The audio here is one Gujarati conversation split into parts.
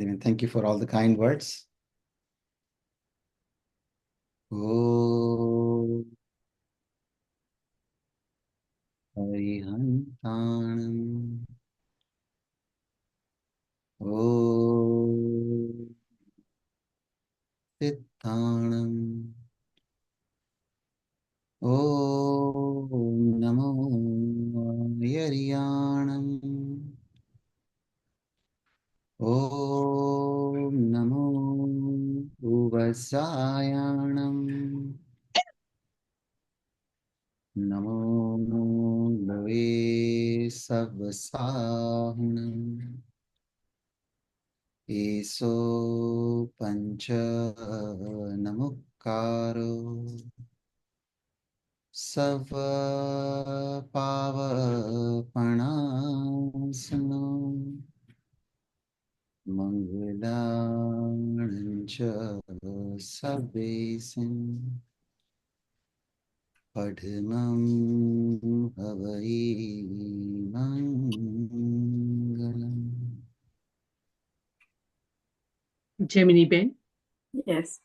Madhavan. Thank you for all the kind words. Oh, Arihantanam. Oh, Sittanam. Oh, Namo Yariyanam. Om Namo Uvasayanam. Namo Bhave Savasahunam. Eso Pancha Namukkaro Sava Pava Panasano Mangalancha Sabbesin Padmam Havai Mangalam. Gemini Ben, Yes.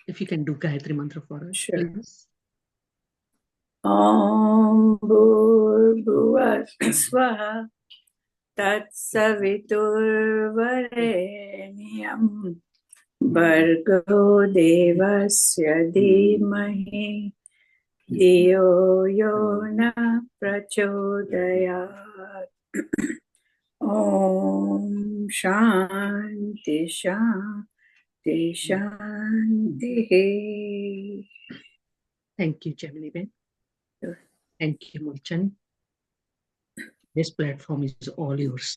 if you can do Gayatri Mantra for us, Sure. please. Om Bhurbhuvah Swaha Tatsaviturvarenyam Bhargo Devasya Dhimahi Dhiyo Yo Na Prachodayat. Om Shanti Shanti Shanti. Thank you, Gemini Ben. Sure. Thank you, Mulchan. This platform is all yours.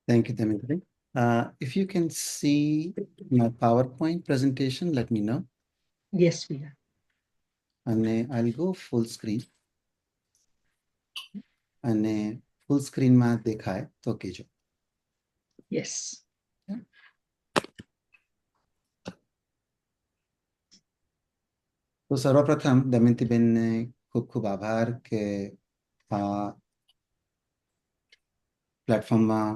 Thank you, Dimitri. If you can see my PowerPoint presentation, let me know. Yes, we are. And I'll go full screen. And full screen માં દેખાય તો કહેજો. Yes. તો સર્વપ્રથમ દમયંતીબેનને ખૂબ ખૂબ આભાર કે આ પ્લેટફોર્મમાં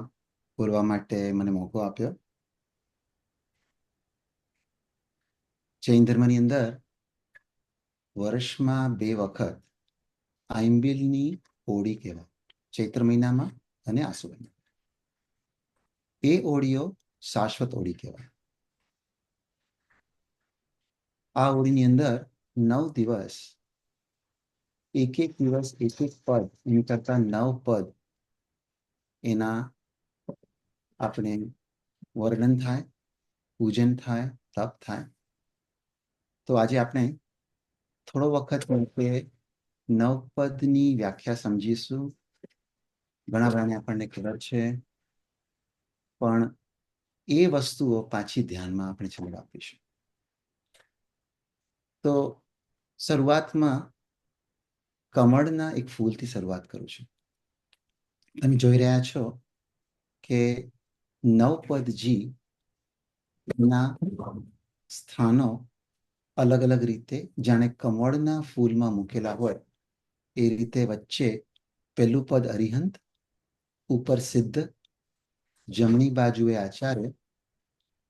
બોલવા માટે મને મોકો આપ્યો. જૈન ધર્મની અંદર વર્ષમાં 2 વખત આંબિલની હોળી કહેવાય, ચૈત્ર મહિનામાં અને આસુ મહિનામાં. એ હોળીઓ શાશ્વત હોળી કહેવાય. આ હોળીની અંદર 9 દિવસ એક દિવસ એક પદ એમ કરતા 9 પદ એના આપણે વર્ણન થાય, પૂજન થાય, તપ થાય. તો આજે આપણે થોડો વખત માટે 9 પદની વ્યાખ્યા સમજીશું. ઘણા બધાને આપણને ખબર છે, પણ એ વસ્તુઓ પાછી ધ્યાનમાં આપણે છેલ્લે આપીશું. તો શરૂઆતમાં કમળના એક ફૂલથી શરૂઆત કરું છું. તમે જોઈ રહ્યા છો કે 9 પદજી ના સ્થાનો અલગ અલગ રીતે જાણે કમળના ફૂલમાં મૂકેલા હોય એ રીતે વચ્ચે પહેલું પદ અરિહંત, ઉપર સિદ્ધ, જમણી બાજુએ આચાર્ય,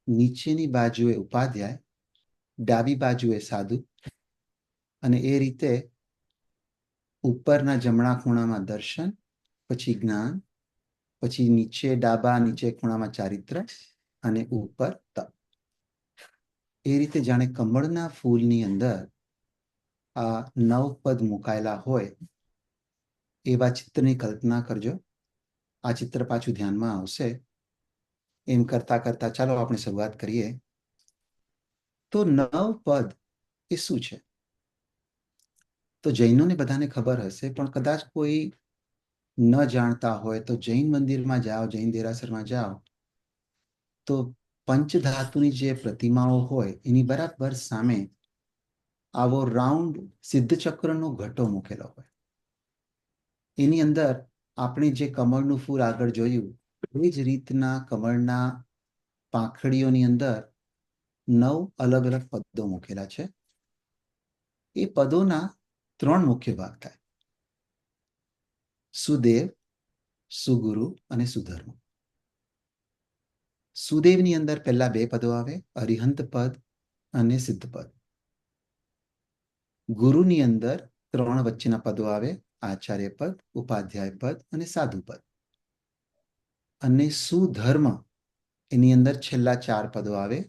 નીચેની બાજુએ ઉપાધ્યાય, ડાબી બાજુએ સાધુ, અને એ રીતે ઉપરના જમણા ખૂણામાં દર્શન, પછી જ્ઞાન, પછી નીચે ડાબા નીચે ખૂણામાં ચારિત્ર અને ઉપર તપ. એ રીતે જાણે કમળના ફૂલની અંદર આ 9 પદ મુકાયેલા હોય એવા ચિત્રની કલ્પના કરજો. આ ચિત્ર પાછું ધ્યાનમાં આવશે. એમ કરતા કરતા ચાલો આપણે શરૂઆત કરીએ. તો 9 પદ એ શું છે? તો જૈનોને બધાને ખબર હશે, પણ કદાચ કોઈ ન જાણતા હોય તો જૈન મંદિરમાં જાઓ, જૈન દેરાસરમાં જાઓ તો પંચધાતુની જે પ્રતિમાઓ હોય એની બરાબર સામે આવો રાઉન્ડ સિદ્ધચક્રનો ઘટો મૂકેલો હોય. એની અંદર આપણે જે કમળનું ફૂલ આગળ જોયું એ જ રીતના કમળના પાંખડીઓની અંદર 9 અલગ અલગ પદો મૂકેલા છે. એ પદોના 3 મુખ્ય ભાગ થાય: સુદેવ, સુગુરુ અને સુધર્મ. સુદેવની અંદર પહેલા બે પદો આવે, અરિહંત પદ અને સિદ્ધ પદ. ગુરુની અંદર ત્રણ વચ્ચેના પદો આવે, આચાર્ય પદ, ઉપાધ્યાય પદ અને સાધુ પદ. અને સુધર્મ એની અંદર છેલ્લા ચાર પદો આવે,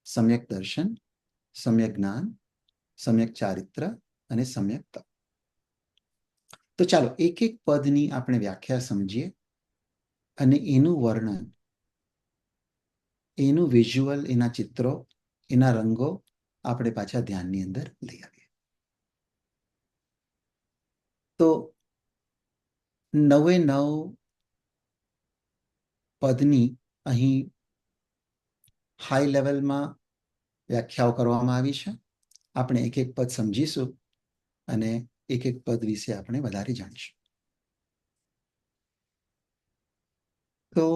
સમ્યક દર્શન, સમ્યક જ્ઞાન, સમ્યક ચારિત્ર અને સમ્યક તપ. તો ચાલો એક એક પદની આપણે વ્યાખ્યા સમજીએ અને એનું વર્ણન, એનું વિઝ્યુઅલ, એના ચિત્રો, એના રંગો આપણે પાછા ધ્યાનની અંદર લઈ આવીએ. તો 9 પદની અહીં હાઈ લેવલમાં વ્યાખ્યાઓ કરવામાં આવી છે. આપણે એક એક પદ સમજીશું અને એક એક પદ વિશે આપણે વધારે જાણીશું. તો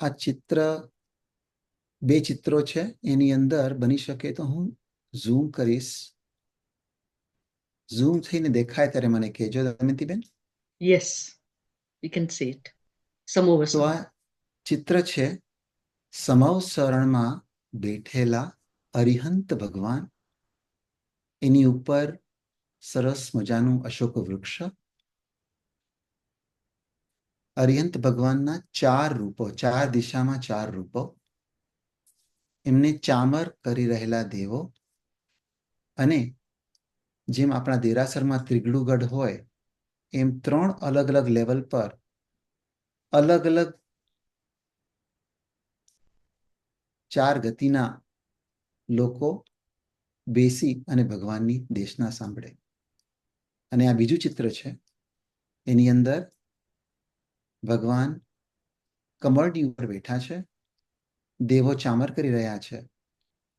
આ ચિત્ર, બે ચિત્રો છે, એની અંદર બની શકે તો હું ઝૂમ કરીશ. ઝૂમ થઈને દેખાય ત્યારે મને કહેજો દમયંતીબેન. Yes, you can see it. Some over તો some. આ ચિત્ર છે સમવ શરણમાં બેઠેલા અરિહંત ભગવાન. એની ઉપર સરસ મજાનું અશોક વૃક્ષ. અરિહંત ભગવાનના ચાર રૂપો, ચાર દિશામાં ચાર રૂપો. એમને ચામર કરી રહેલા દેવો. અને જેમ આપણા દેરાસરમાં ત્રિગડુગઢ હોય એમ ત્રણ અલગ અલગ લેવલ પર અલગ અલગ ચાર ગતિના લોકો બેસી અને ભગવાનની દેશના સાંભળે. અને આ બીજું ચિત્ર છે, એની અંદર ભગવાન કમળની ઉપર બેઠા છે, દેવો ચામર કરી રહ્યા છે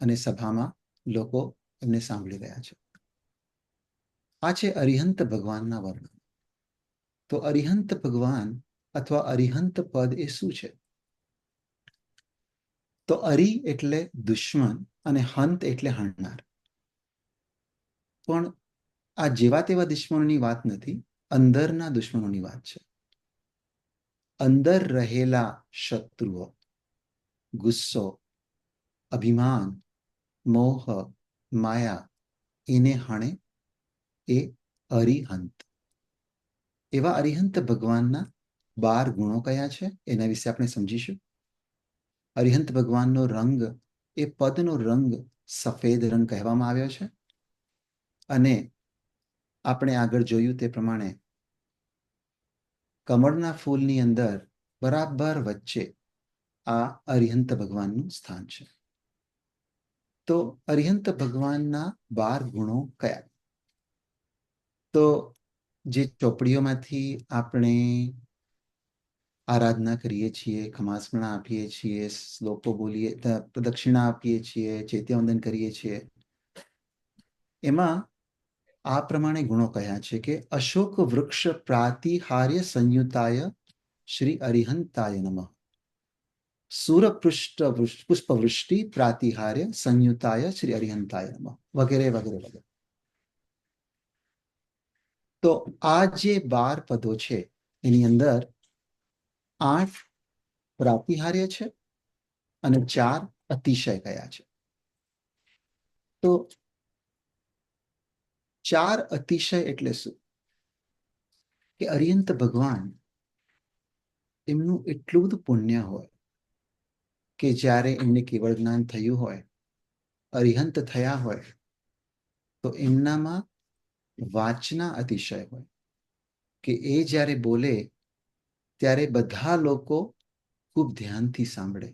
અને સભામાં લોકો એમને સાંભળી રહ્યા છે. આ છે અરિહંત ભગવાનના વર્ણન. તો અરિહંત ભગવાન અથવા અરિહંત પદ એ શું છે? તો અરિ એટલે દુશ્મન અને હંત એટલે હણનાર. પણ આ જેવા તેવા દુશ્મનોની વાત નથી, અંદરના દુશ્મનોની વાત છે. અંદર રહેલા શત્રુઓ, ગુસ્સો, અભિમાન, મોહ, માયા, એને હણે એ અરિહંત. એવા અરિહંત ભગવાનના 12 ગુણો કયા છે એના વિશે આપણે સમજીશું. અરિહંત ભગવાનનો રંગ, એ પદનો રંગ સફેદ રંગ કહેવામાં આવ્યો છે. અને આપણે આગળ જોયું તે પ્રમાણે કમળના ફૂલની અંદર બરાબર વચ્ચે આ અરિહંત ભગવાનનું સ્થાન છે. તો અરિહંત ભગવાનના 12 ગુણો કયા? તો જે ચોપડીઓમાંથી આપણે આરાધના કરીએ છીએ, ખમાસમણા આપીએ છીએ, શ્લોકો બોલીએ, પ્રદક્ષિણા આપીએ છીએ, ચૈત્યવંદન કરીએ છીએ, એમાં આ પ્રમાણે ગુણો કહ્યા છે કે અશોક વૃક્ષ પ્રાતિહાર્ય સંયુતાય શ્રી અરિહંતાય નમઃ. સૂરપૃષ્ઠ પુષ્પવૃષ્ટિ પ્રાતિહાર્ય સંયુતાય શ્રી અરિહંતાય નમઃ, વગેરે વગેરે વગેરે. તો આ જે 12 પદો છે એની અંદર 8 પ્રાતિહાર્ય છે અને 4 અતિશય કયા છે. તો 4 અતિશય એટલે શું? કે અરિહંત ભગવાન એમનું એટલું બધું પુણ્ય હોય કે જ્યારે એમને કેવળ જ્ઞાન થયું હોય, અરિહંત થયા હોય, તો એમનામાં વાચના અતિશય હોય કે એ જ્યારે બોલે ત્યારે બધા લોકો ખૂબ ધ્યાનથી સાંભળે.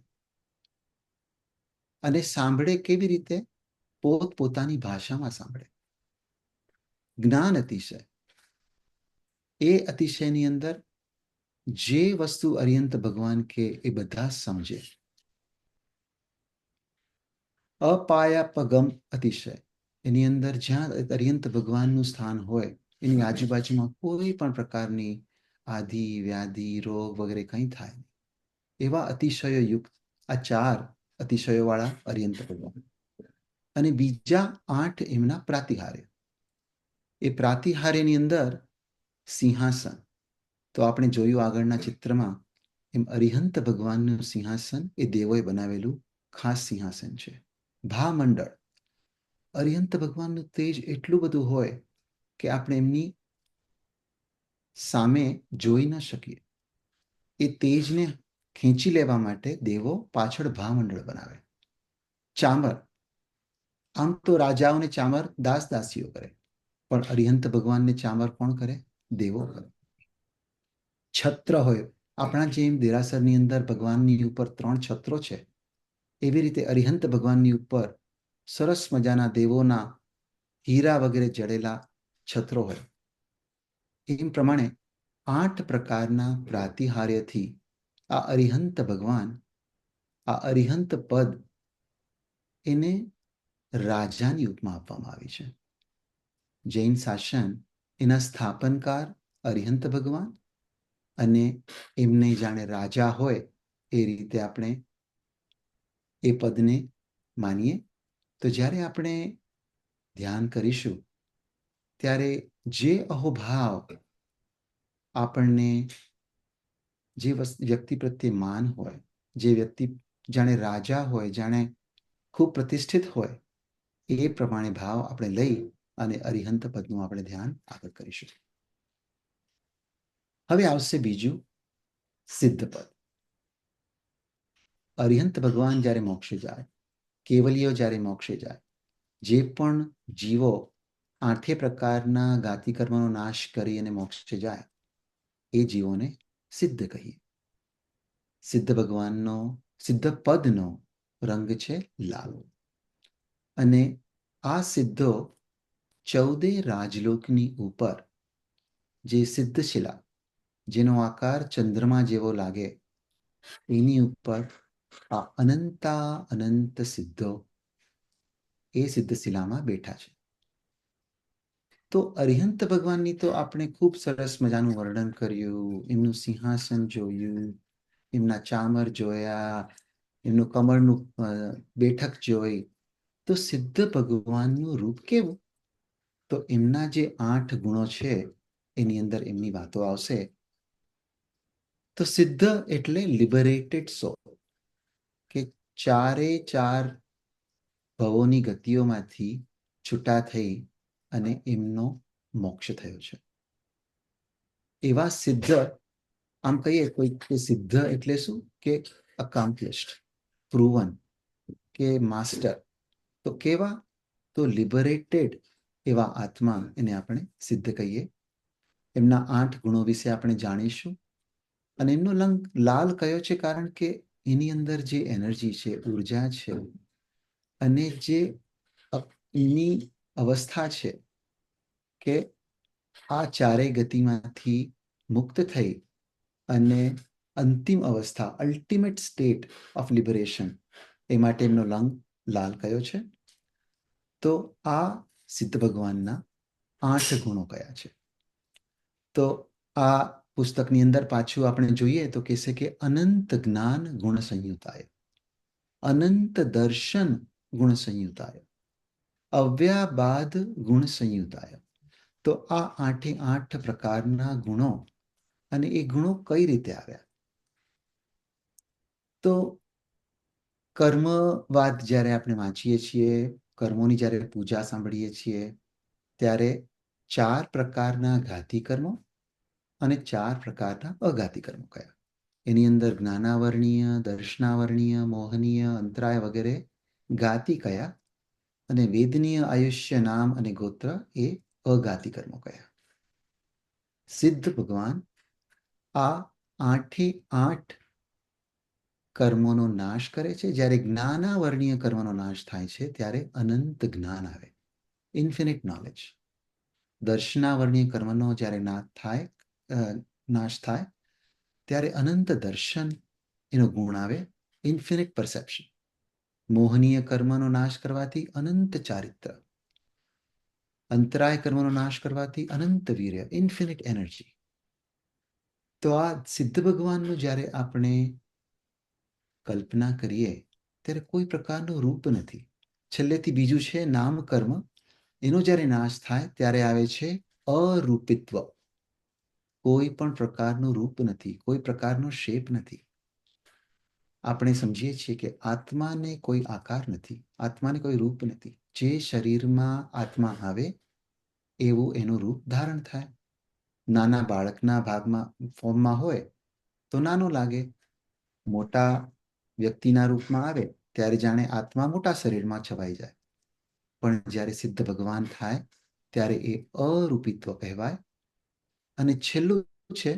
અને સાંભળે કેવી રીતે? પોતપોતાની ભાષામાં સાંભળે. જ્ઞાન અતિશય, એ અતિશયની અંદર જે વસ્તુ અરિહંત ભગવાન કે એ બધા સમજે. અપાયાપગમ અતિશય, એની અંદર જ્યાં અરિહંત ભગવાનનું સ્થાન હોય એની આજુબાજુમાં કોઈ પણ પ્રકારની આધિ, વ્યાધિ, રોગ વગેરે કંઈ થાય. એવા અતિશયો યુક્ત આ 4 અતિશયો વાળા અરિહંત ભગવાન. અને બીજા 8 એમના પ્રાતિહાર્ય. એ પ્રાતિહાર્યની અંદર સિંહાસન, તો આપણે જોયું આગળના ચિત્રમાં એમ અરિહંત ભગવાનનું સિંહાસન એ દેવોએ બનાવેલું ખાસ સિંહાસન છે. ભામંડળ, અરિહંત ભગવાનનું તેજ એટલું બધું હોય કે આપણે એમની સામે જોઈ ન શકીએ. એ તેજને ખેંચી લેવા માટે દેવો પાછળ ભામંડળ બનાવે. ચામર, આમ તો રાજાઓને ચામર દાસ દાસીઓ કરે, પણ અરિહંત ભગવાનને ચામર કોણ કરે? દેવો કરે. છત્ર હોય, આપણા જેમ દેરાસરની અંદર ભગવાનની ઉપર 3 છત્રો છે, એવી રીતે અરિહંત ભગવાનની ઉપર સરસ મજાના દેવોના હીરા વગેરે જડેલા છત્રો હોય. એમ પ્રમાણે 8 પ્રકારના પ્રાતિહાર્યથી આ અરિહંત ભગવાન, આ અરિહંત પદ, એને રાજાની ઉપમા આપવામાં આવી છે. જૈન શાસન એના સ્થાપનકાર અરિહંત ભગવાન અને એમને જાણે રાજા હોય એ રીતે આપણે એ પદને માનીએ. તો જ્યારે આપણે ધ્યાન કરીશું ત્યારે જે અહોભાવ આપણને જે વ્યક્તિ પ્રત્યે માન હોય, જે વ્યક્તિ જાણે રાજા હોય, જાણે ખૂબ પ્રતિષ્ઠિત હોય, એ પ્રમાણે ભાવ આપણે લઈ અને અરિહંત પદનું આપણે ધ્યાન આગળ કરીશું. હવે આવશે બીજું સિદ્ધ પદ. અરિહંત ભગવાન જ્યારે મોક્ષે જાય, કેવલીઓ જ્યારે મોક્ષે જાય, જે પણ જીવો 8 પ્રકારના ગાતિ કર્મનો નાશ કરી અને મોક્ષે જાય, એ જીવોને સિદ્ધ કહીએ. સિદ્ધ ભગવાનનો, સિદ્ધ પદનો રંગ છે લાલ. અને આ સિદ્ધો 14 રાજલોકની ઉપર જે સિદ્ધશિલા, જેનો આકાર ચંદ્રમા જેવો લાગે, એની ઉપર આ અનંતા અનંત સિદ્ધો એ સિદ્ધશિલામાં બેઠા છે. તો અરિહંત ભગવાનની તો આપણે ખૂબ સરસ મજાનું વર્ણન કર્યું, એમનું સિંહાસન જોયું, એમના ચામર જોયા, એમનું કમળનું બેઠક જોઈ. તો સિદ્ધ ભગવાનનું રૂપ કેવું? તો એમના જે 8 ગુણો છે એની અંદર એમની વાતો આવશે. તો સિદ્ધ એટલે લિબરેટેડ સોલ, કે 4 ભવોની ગતિઓમાંથી છૂટા થઈ અને એમનો મોક્ષ થયો છે. એવા સિદ્ધ, આમ કહીએ કોઈ કે સિદ્ધ એટલે શું? કે અકામ્પ્લિશ્ડ, પ્રૂવન, કે માસ્ટર. તો કેવા? તો લિબરેટેડ એવા આત્મા, એને આપણે સિદ્ધ કહીએ. એમના 8 ગુણો વિશે આપણે જાણીશું. અને એમનો રંગ લાલ કયો છે? કારણ કે એની અંદર જે એનર્જી છે, ઉર્જા છે, અને જે એની અવસ્થા છે કે આ 4 ગતિમાંથી મુક્ત થઈ અને અંતિમ અવસ્થા, અલ્ટિમેટ સ્ટેટ ઓફ લિબરેશન, એ માટે એમનો રંગ લાલ કયો છે? તો આ સિદ્ધ ભગવાનના 8 ગુણો કયા છે? તો આ પુસ્તકની અંદર પાછું આપણે જોઈએ તો કહેશે કે અનંત જ્ઞાન ગુણ સંયુતાય, અનંત દર્શન ગુણ સંયુતાય, અવ્યાબાદ ગુણ સંયુતાય. તો આ 8 પ્રકારના ગુણો, અને એ ગુણો કઈ રીતે આવ્યા? તો કર્મવાદ જ્યારે આપણે વાંચીએ છીએ, કર્મોની જ્યારે પૂજા સાંભળીએ છીએ, ત્યારે 4 પ્રકારના ઘાતી કર્મો અને 4 પ્રકારના અઘાતી કર્મો કયા? એની અંદર જ્ઞાનાવર્ણીય, દર્શનાવર્ણીય, મોહનીય, અંતરાય વગેરે ગાતી કયા? અને વેદનીય, આયુષ્ય, નામ અને ગોત્ર એ અઘાતી કર્મો કયા? સિદ્ધ ભગવાન આ 8 કર્મોનો નાશ કરે છે. જ્યારે જ્ઞાનાવર્ણીય કર્મનો નાશ થાય છે ત્યારે અનંત જ્ઞાન આવે, ઇન્ફિનિટ નોલેજ. દર્શનાવર્ણીય કર્મનો જ્યારે નાશ થાય ત્યારે અનંત દર્શન એનો ગુણ આવે, ઇન્ફિનિટ પરસેપ્શન. મોહનીય કર્મનો નાશ કરવાથી અનંત ચારિત્ર, અંતરાય કર્મનો નાશ કરવાથી અનંત વીર્ય, ઇન્ફિનિટ એનર્જી. તો આ સિદ્ધ ભગવાનનું જ્યારે આપણે કલ્પના કરીએ ત્યારે કોઈ પ્રકારનું રૂપ નથી. છેલ્લેથી બીજું છે નામ કર્મ. એનો જ્યારે નાશ થાય ત્યારે આવે છે અરૂપિત્વ. કોઈ પણ પ્રકારનું રૂપ નથી, કોઈ પ્રકારનો શેપ નથી. આપણે સમજીએ છીએ કે આત્માને કોઈ આકાર નથી, આત્માને કોઈ રૂપ નથી. જે શરીરમાં આત્મા આવે એવું એનું રૂપ ધારણ થાય. નાના બાળકના ફોર્મમાં હોય તો નાનો લાગે, મોટા વ્યક્તિના રૂપમાં આવે ત્યારે જાણે આત્મા મોટા શરીરમાં છવાઈ જાય. પણ જ્યારે સિદ્ધ ભગવાન થાય ત્યારે એ અરૂપિત્વ કહેવાય. અને છેલ્લું છે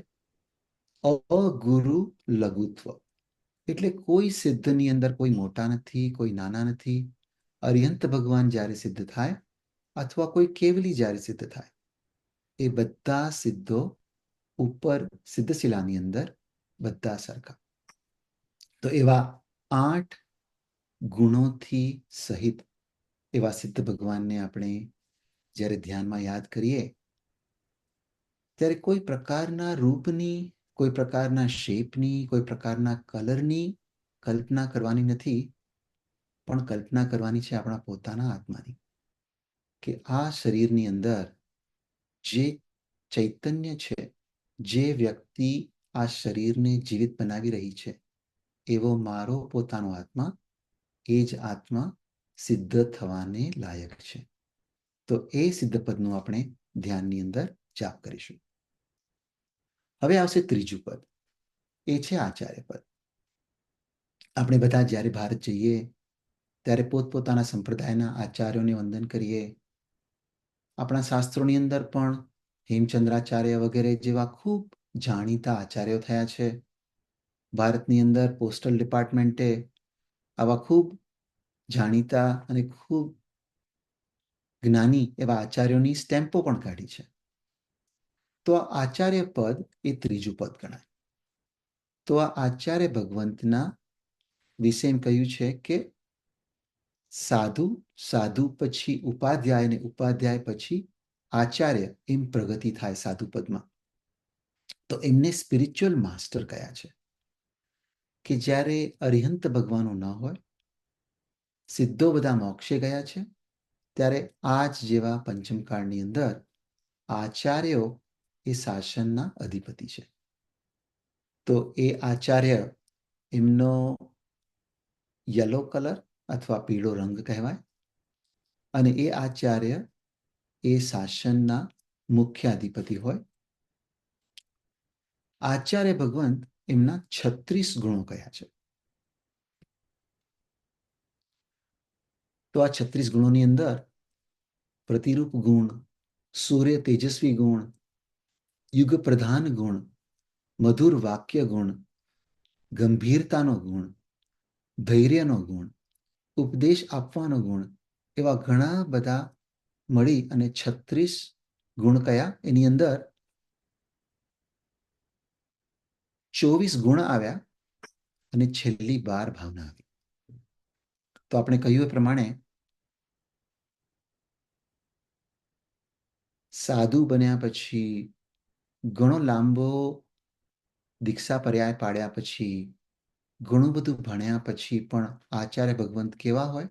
અગુરુ લઘુત્વ. એટલે કોઈ સિદ્ધની અંદર કોઈ મોટા નથી, કોઈ નાના નથી. અરિહંત ભગવાન જ્યારે સિદ્ધ થાય અથવા કોઈ કેવલી જ્યારે સિદ્ધ થાય, એ બધા સિદ્ધો ઉપર સિદ્ધશિલાની અંદર બધા સરખા. તો એવા 8 ગુણોથી સહિત એવા સિદ્ધ ભગવાનને આપણે જ્યારે ધ્યાનમાં યાદ કરીએ ત્યારે કોઈ પ્રકારના રૂપની, કોઈ પ્રકારના શેપની, કોઈ પ્રકારના કલરની કલ્પના કરવાની નથી, પણ કલ્પના કરવાની છે આપણા પોતાના આત્માની. કે આ શરીરની અંદર જે ચૈતન્ય છે, જે વ્યક્તિ આ શરીરને જીવિત બનાવી રહી છે, એવો મારો પોતાનો આત્મા, એ જ આત્મા સિદ્ધ થવાને લાયક છે. તો એ સિદ્ધ પદનું આપણે ધ્યાનની અંદર જાપ કરીશું. હવે આવશે ત્રીજું પદ, એ છે આચાર્ય પદ. આપણે બધા જ્યારે ભારત જઈએ ત્યારે પોતપોતાના સંપ્રદાયના આચાર્યોને વંદન કરીએ. આપણા શાસ્ત્રોની અંદર પણ હેમચંદ્રાચાર્ય વગેરે જેવા ખૂબ જાણીતા આચાર્યો થયા છે. ભારતની અંદર પોસ્ટલ ડિપાર્ટમેન્ટે આવા ખૂબ જાણીતા અને ખૂબ જ્ઞાની એવા આચાર્યોની સ્ટેમ્પો પણ કાઢી છે. તો આ આચાર્ય પદ એ ત્રીજું પદ ગણાય. તો આ આચાર્ય ભગવંતના વિશે એમ કહ્યું છે કે સાધુ, સાધુ પછી ઉપાધ્યાય અને ઉપાધ્યાય પછી આચાર્ય, એમ પ્રગતિ થાય સાધુ પદમાં. તો એમને સ્પિરિચ્યુઅલ માસ્ટર કયા છે. કે જ્યારે અરિહંત ભગવાનો ન હોય, સિદ્ધો બધા મોક્ષે ગયા છે, ત્યારે આ જ જેવા પંચમકાળની અંદર આચાર્યો એ શાસનના અધિપતિ છે. તો એ આચાર્ય, એમનો યલો કલર અથવા પીળો રંગ કહેવાય. અને એ આચાર્ય એ શાસનના મુખ્ય અધિપતિ હોય. આચાર્ય ભગવંત એમના 36 ગુણો કયા છે. તો આ 36 ગુણોની અંદર પ્રતિરૂપ ગુણ, સૂર્ય તેજસ્વી ગુણ, યુગ પ્રધાન ગુણ, મધુર વાક્ય ગુણ, ગંભીરતાનો ગુણ, ધૈર્યનો ગુણ, ઉપદેશ આપવાનો ગુણ, એવા ઘણા બધા મળી અને 36 ગુણ કયા. એની અંદર 24 ગુણ આવ્યા અને છેલ્લી 12 ભાવના આવી. તો આપણે કહ્યું એ પ્રમાણે સાધુ બન્યા પછી, ઘણો લાંબો દીક્ષા પર્યાય પાડ્યા પછી, ઘણું બધું ભણ્યા પછી પણ આચાર્ય ભગવંત કેવા હોય?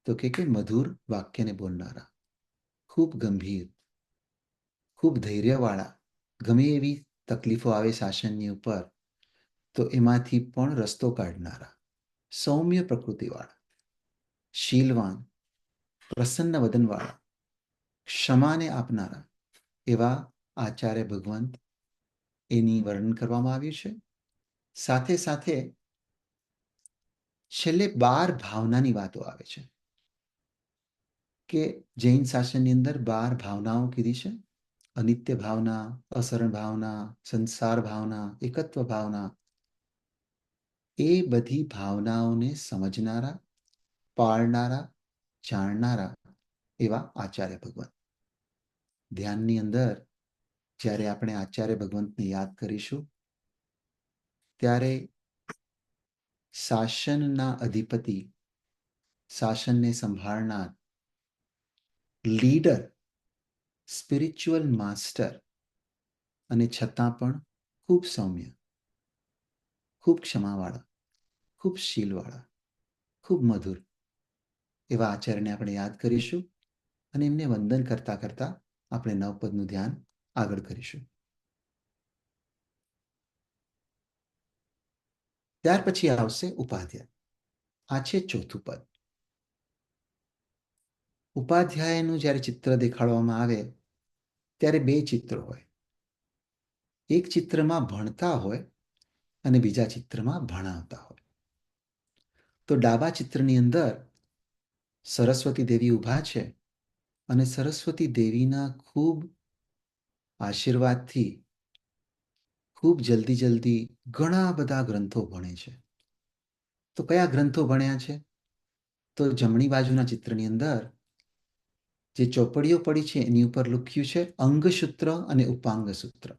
તો કે મધુર વાક્યને બોલનારા, ખૂબ ગંભીર, ખૂબ ધૈર્યવાળા. ગમે એવી તકલીફો આવે શાસનની ઉપર તો એમાંથી પણ રસ્તો કાઢનારા, સૌમ્ય પ્રકૃતિવાળા, શીલવાન, પ્રસન્ન વદનવાળા, ક્ષમાને આપનારા એવા આચાર્ય ભગવંત એની વર્ણન કરવામાં આવ્યું છે. સાથે સાથે છેલ્લે 12 ભાવનાની વાતો આવે છે. કે જૈન શાસનની અંદર 12 ભાવનાઓ કીધી છે. અનિત્ય ભાવના, અસરણ ભાવના, સંસાર ભાવના, એકત્વ ભાવના. એ બધી ભાવનાઓને સમજનારા, પાળનારા, જાણનારા એવા આચાર્ય ભગવંત. ધ્યાનની અંદર જ્યારે આપણે આચાર્ય ભગવંતને યાદ કરીશું ત્યારે શાસનના અધિપતિ, શાસનને સંભાળનાર, લીડર, સ્પિરિચ્યુઅલ માસ્ટર, અને છતાં પણ ખૂબ સૌમ્ય, ખૂબ ક્ષમાવાળા, ખૂબ શીલવાળા, ખૂબ મધુર એવા આચાર્યને આપણે યાદ કરીશું અને એમને વંદન કરતા કરતા આપણે નવપદનું ધ્યાન આગળ કરીશું. ત્યાર પછી આવશે ઉપાધ્યાય. આ છે ચોથું પદ. ઉપાધ્યાયનું જ્યારે ચિત્ર દેખાડવામાં આવે ત્યારે બે ચિત્રો હોય. એક ચિત્રમાં ભણતા હોય અને બીજા ચિત્રમાં ભણાવતા હોય. તો ડાબા ચિત્રની અંદર સરસ્વતી દેવી ઊભા છે અને સરસ્વતી દેવીના ખૂબ આશીર્વાદથી ખૂબ જલ્દી ઘણા બધા ગ્રંથો ભણે છે. તો કયા ગ્રંથો ભણ્યા છે? તો જમણી બાજુના ચિત્રની અંદર જે ચોપડીઓ પડી છે એની ઉપર લખ્યું છે અંગસૂત્ર અને ઉપાંગ સૂત્ર.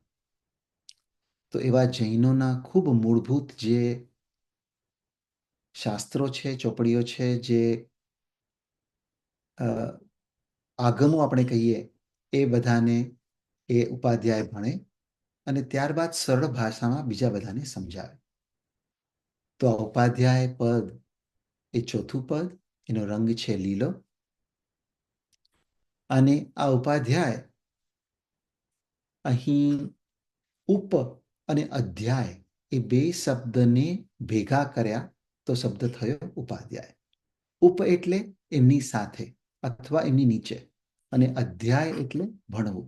તો એવા જૈનોના ખૂબ મૂળભૂત જે શાસ્ત્રો છે, ચોપડીઓ છે, જે આગમો આપણે કહીએ એ બધાને એ ઉપાધ્યાય ભણે અને ત્યારબાદ સરળ ભાષામાં બીજા બધાને સમજાવે. તો આ ઉપાધ્યાય પદ એ ચોથું પદ, એનો રંગ છે લીલો. અને આ ઉપાધ્યાય અહીં ઉપ અને અધ્યાય એ બે શબ્દને ભેગા કર્યા તો શબ્દ થયો ઉપાધ્યાય. ઉપ એટલે એમની સાથે અથવા એમની નીચે, અને અધ્યાય એટલે ભણવું,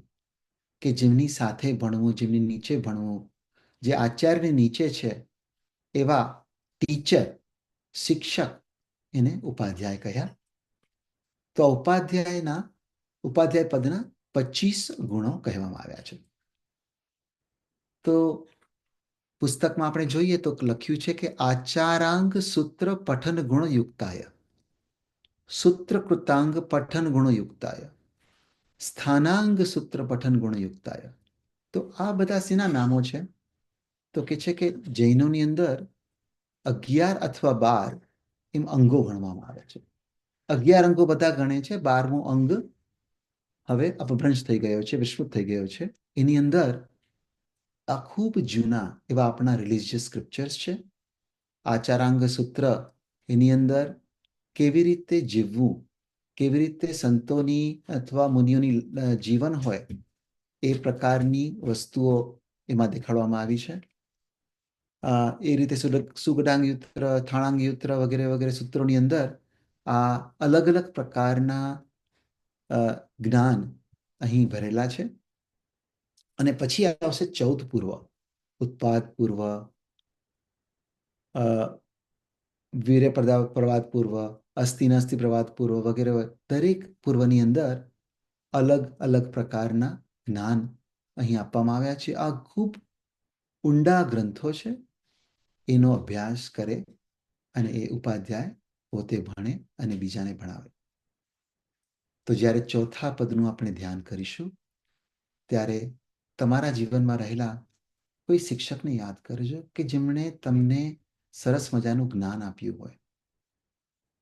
કે જેમની સાથે ભણવું, જેમની નીચે ભણવું, જે આચાર્યની નીચે છે એવા ટીચર, શિક્ષક, એને ઉપાધ્યાય કહ્યા. તો ઉપાધ્યાય પદના 25 ગુણો કહેવામાં આવ્યા છે. તો પુસ્તકમાં આપણે જોઈએ તો લખ્યું છે કે આચારાંગ સૂત્ર પઠન ગુણ યુક્તાય, સૂત્ર કૃતાંગ પઠન ગુણ યુક્તાય, સ્થાનાંગ સૂત્ર પઠન ગુણ યુક્તાય. તો આ બધા શેના નામો છે? તો કે છે કે જૈનોની અંદર 11 અથવા 12 એમ અંગો ગણવામાં આવે છે. 11 અંગો બધા ગણે છે, 12મું અંગ હવે અપભ્રંશ થઈ ગયો છે, વિસ્મૃત થઈ ગયો છે. એની અંદર આ ખૂબ જૂના એવા આપણા રિલિજિયસ સ્ક્રિપ્ચર્સ છે. આચારાંગ સૂત્ર એની અંદર કેવી રીતે જીવવું, કેવી રીતે સંતોની અથવા મુનિઓની જીવન હોય એ પ્રકારની વસ્તુઓ એમાં દેખાડવામાં આવી છે. એ રીતે સુગડાંગ યુત્ર, થાણાંગ યુત્ર વગેરે વગેરે સૂત્રોની અંદર આ અલગ અલગ પ્રકારના જ્ઞાન અહીં ભરેલા છે. અને પછી આવશે 14 પૂર્વ, ઉત્પાદ પૂર્વ, વીર્ય પ્રવાદ પૂર્વ, અસ્થિ પ્રવાદ પૂર્વ વગેરે. દરેક પૂર્વની અંદર અલગ અલગ પ્રકારના જ્ઞાન અહીં આપવામાં આવ્યા છે. આ ખૂબ ઊંડા ગ્રંથો છે. એનો અભ્યાસ કરે અને એ ઉપાધ્યાય પોતે ભણે અને બીજાને ભણાવે. તો જ્યારે ચોથા પદનું આપણે ધ્યાન કરીશું ત્યારે તમારા જીવનમાં રહેલા કોઈ શિક્ષકને યાદ કરજો કે જેમણે તમને સરસ મજાનું જ્ઞાન આપ્યું હોય.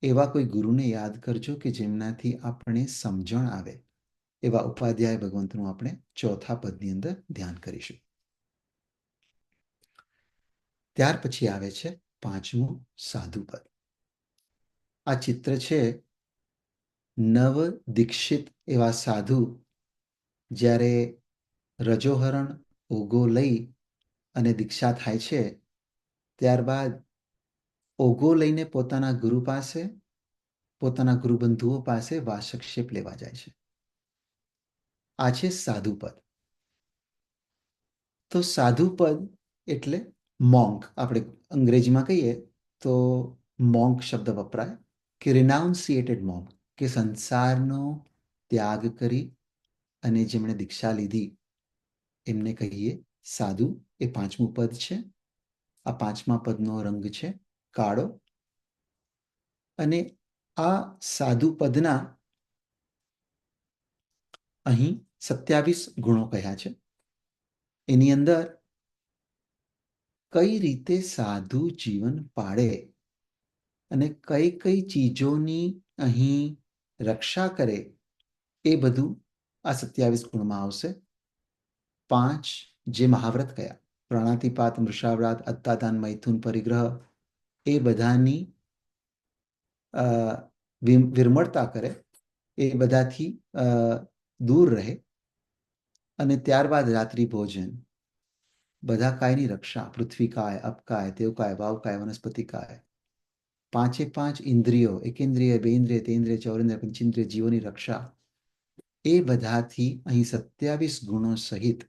એવા કોઈ ગુરુને યાદ કરજો કે જેમનાથી આપણે સમજણ આવે. એવા ઉપાધ્યાય ભગવંતનું આપણે ચોથા પદની અંદર ધ્યાન કરીશું. ત્યાર પછી આવે છે 5મું સાધુ પદ. આ ચિત્ર છે નવ દીક્ષિત એવા સાધુ જ્યારે રજોહરણ ઓગો લઈ અને દીક્ષા થાય છે, ત્યારબાદ ઓગો લઈને પોતાના ગુરુ પાસે, પોતાના ગુરુબંધુઓ પાસે વાસક્ષેપ લેવા જાય છે. આ છે સાધુ પદ. તો સાધુ પદ એટલે મોંક. આપણે અંગ્રેજીમાં કહીએ તો મોંક શબ્દ વપરાય, કે રિનાઉન્સિએટેડ મોંક, કે સંસારનો ત્યાગ કરી અને જેમણે દીક્ષા લીધી એમને કહીએ સાધુ. એ 5મું પદ છે. આ 5મા પદનો રંગ છે કાળો. અને આ સાધુ પદના અહીં 27 ગુણો કહ્યા છે. એની અંદર કઈ રીતે સાધુ જીવન પાડે અને કઈ કઈ ચીજોની અહીં રક્ષા કરે એ બધું આ 27 ગુણમાં આવશે. 5 જે મહાવ્રત કયા, પ્રાણાતિપાત, મૃષાવ્રાત, અત્તાદાન, મૈથુન, પરિગ્રહ, એ બધાની વિર્મળતા કરે, એ બધાથી દૂર રહે. અને ત્યારબાદ રાત્રિ ભોજન, બધા કાયની રક્ષા, પૃથ્વી કાય, અપકાય, દેવકાય, વાવકાય, વનસ્પતિ કાય, પાંચે પાંચ ઇન્દ્રિયો, એકેન્દ્રિય, બેન્દ્રિય, તેન્દ્રિય, ચૌરેન્દ્રિય, પંચેન્દ્રિય જીવોની રક્ષા, એ બધાથી અહીં 27 ગુણો સહિત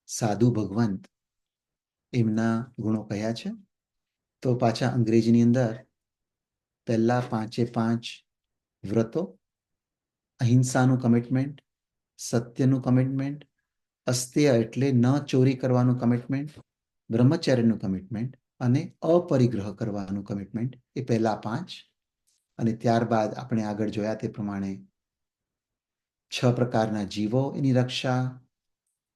સાધુ ભગવંત એમના ગુણો કયા છે? તો પાછા અંગ્રેજીની અંદર પહેલા પાંચે પાંચ વ્રતો, અહિંસાનું કમિટમેન્ટ, સત્યનું કમિટમેન્ટ, અસ્ત્ય એટલે ન ચોરી કરવાનું કમિટમેન્ટ, બ્રહ્મચર્યનું કમિટમેન્ટ અને અપરિગ્રહ કરવાનું કમિટમેન્ટ, એ પહેલા પાંચ. અને ત્યારબાદ આપણે આગળ જોયા તે પ્રમાણે 6 પ્રકારના જીવો એની રક્ષા,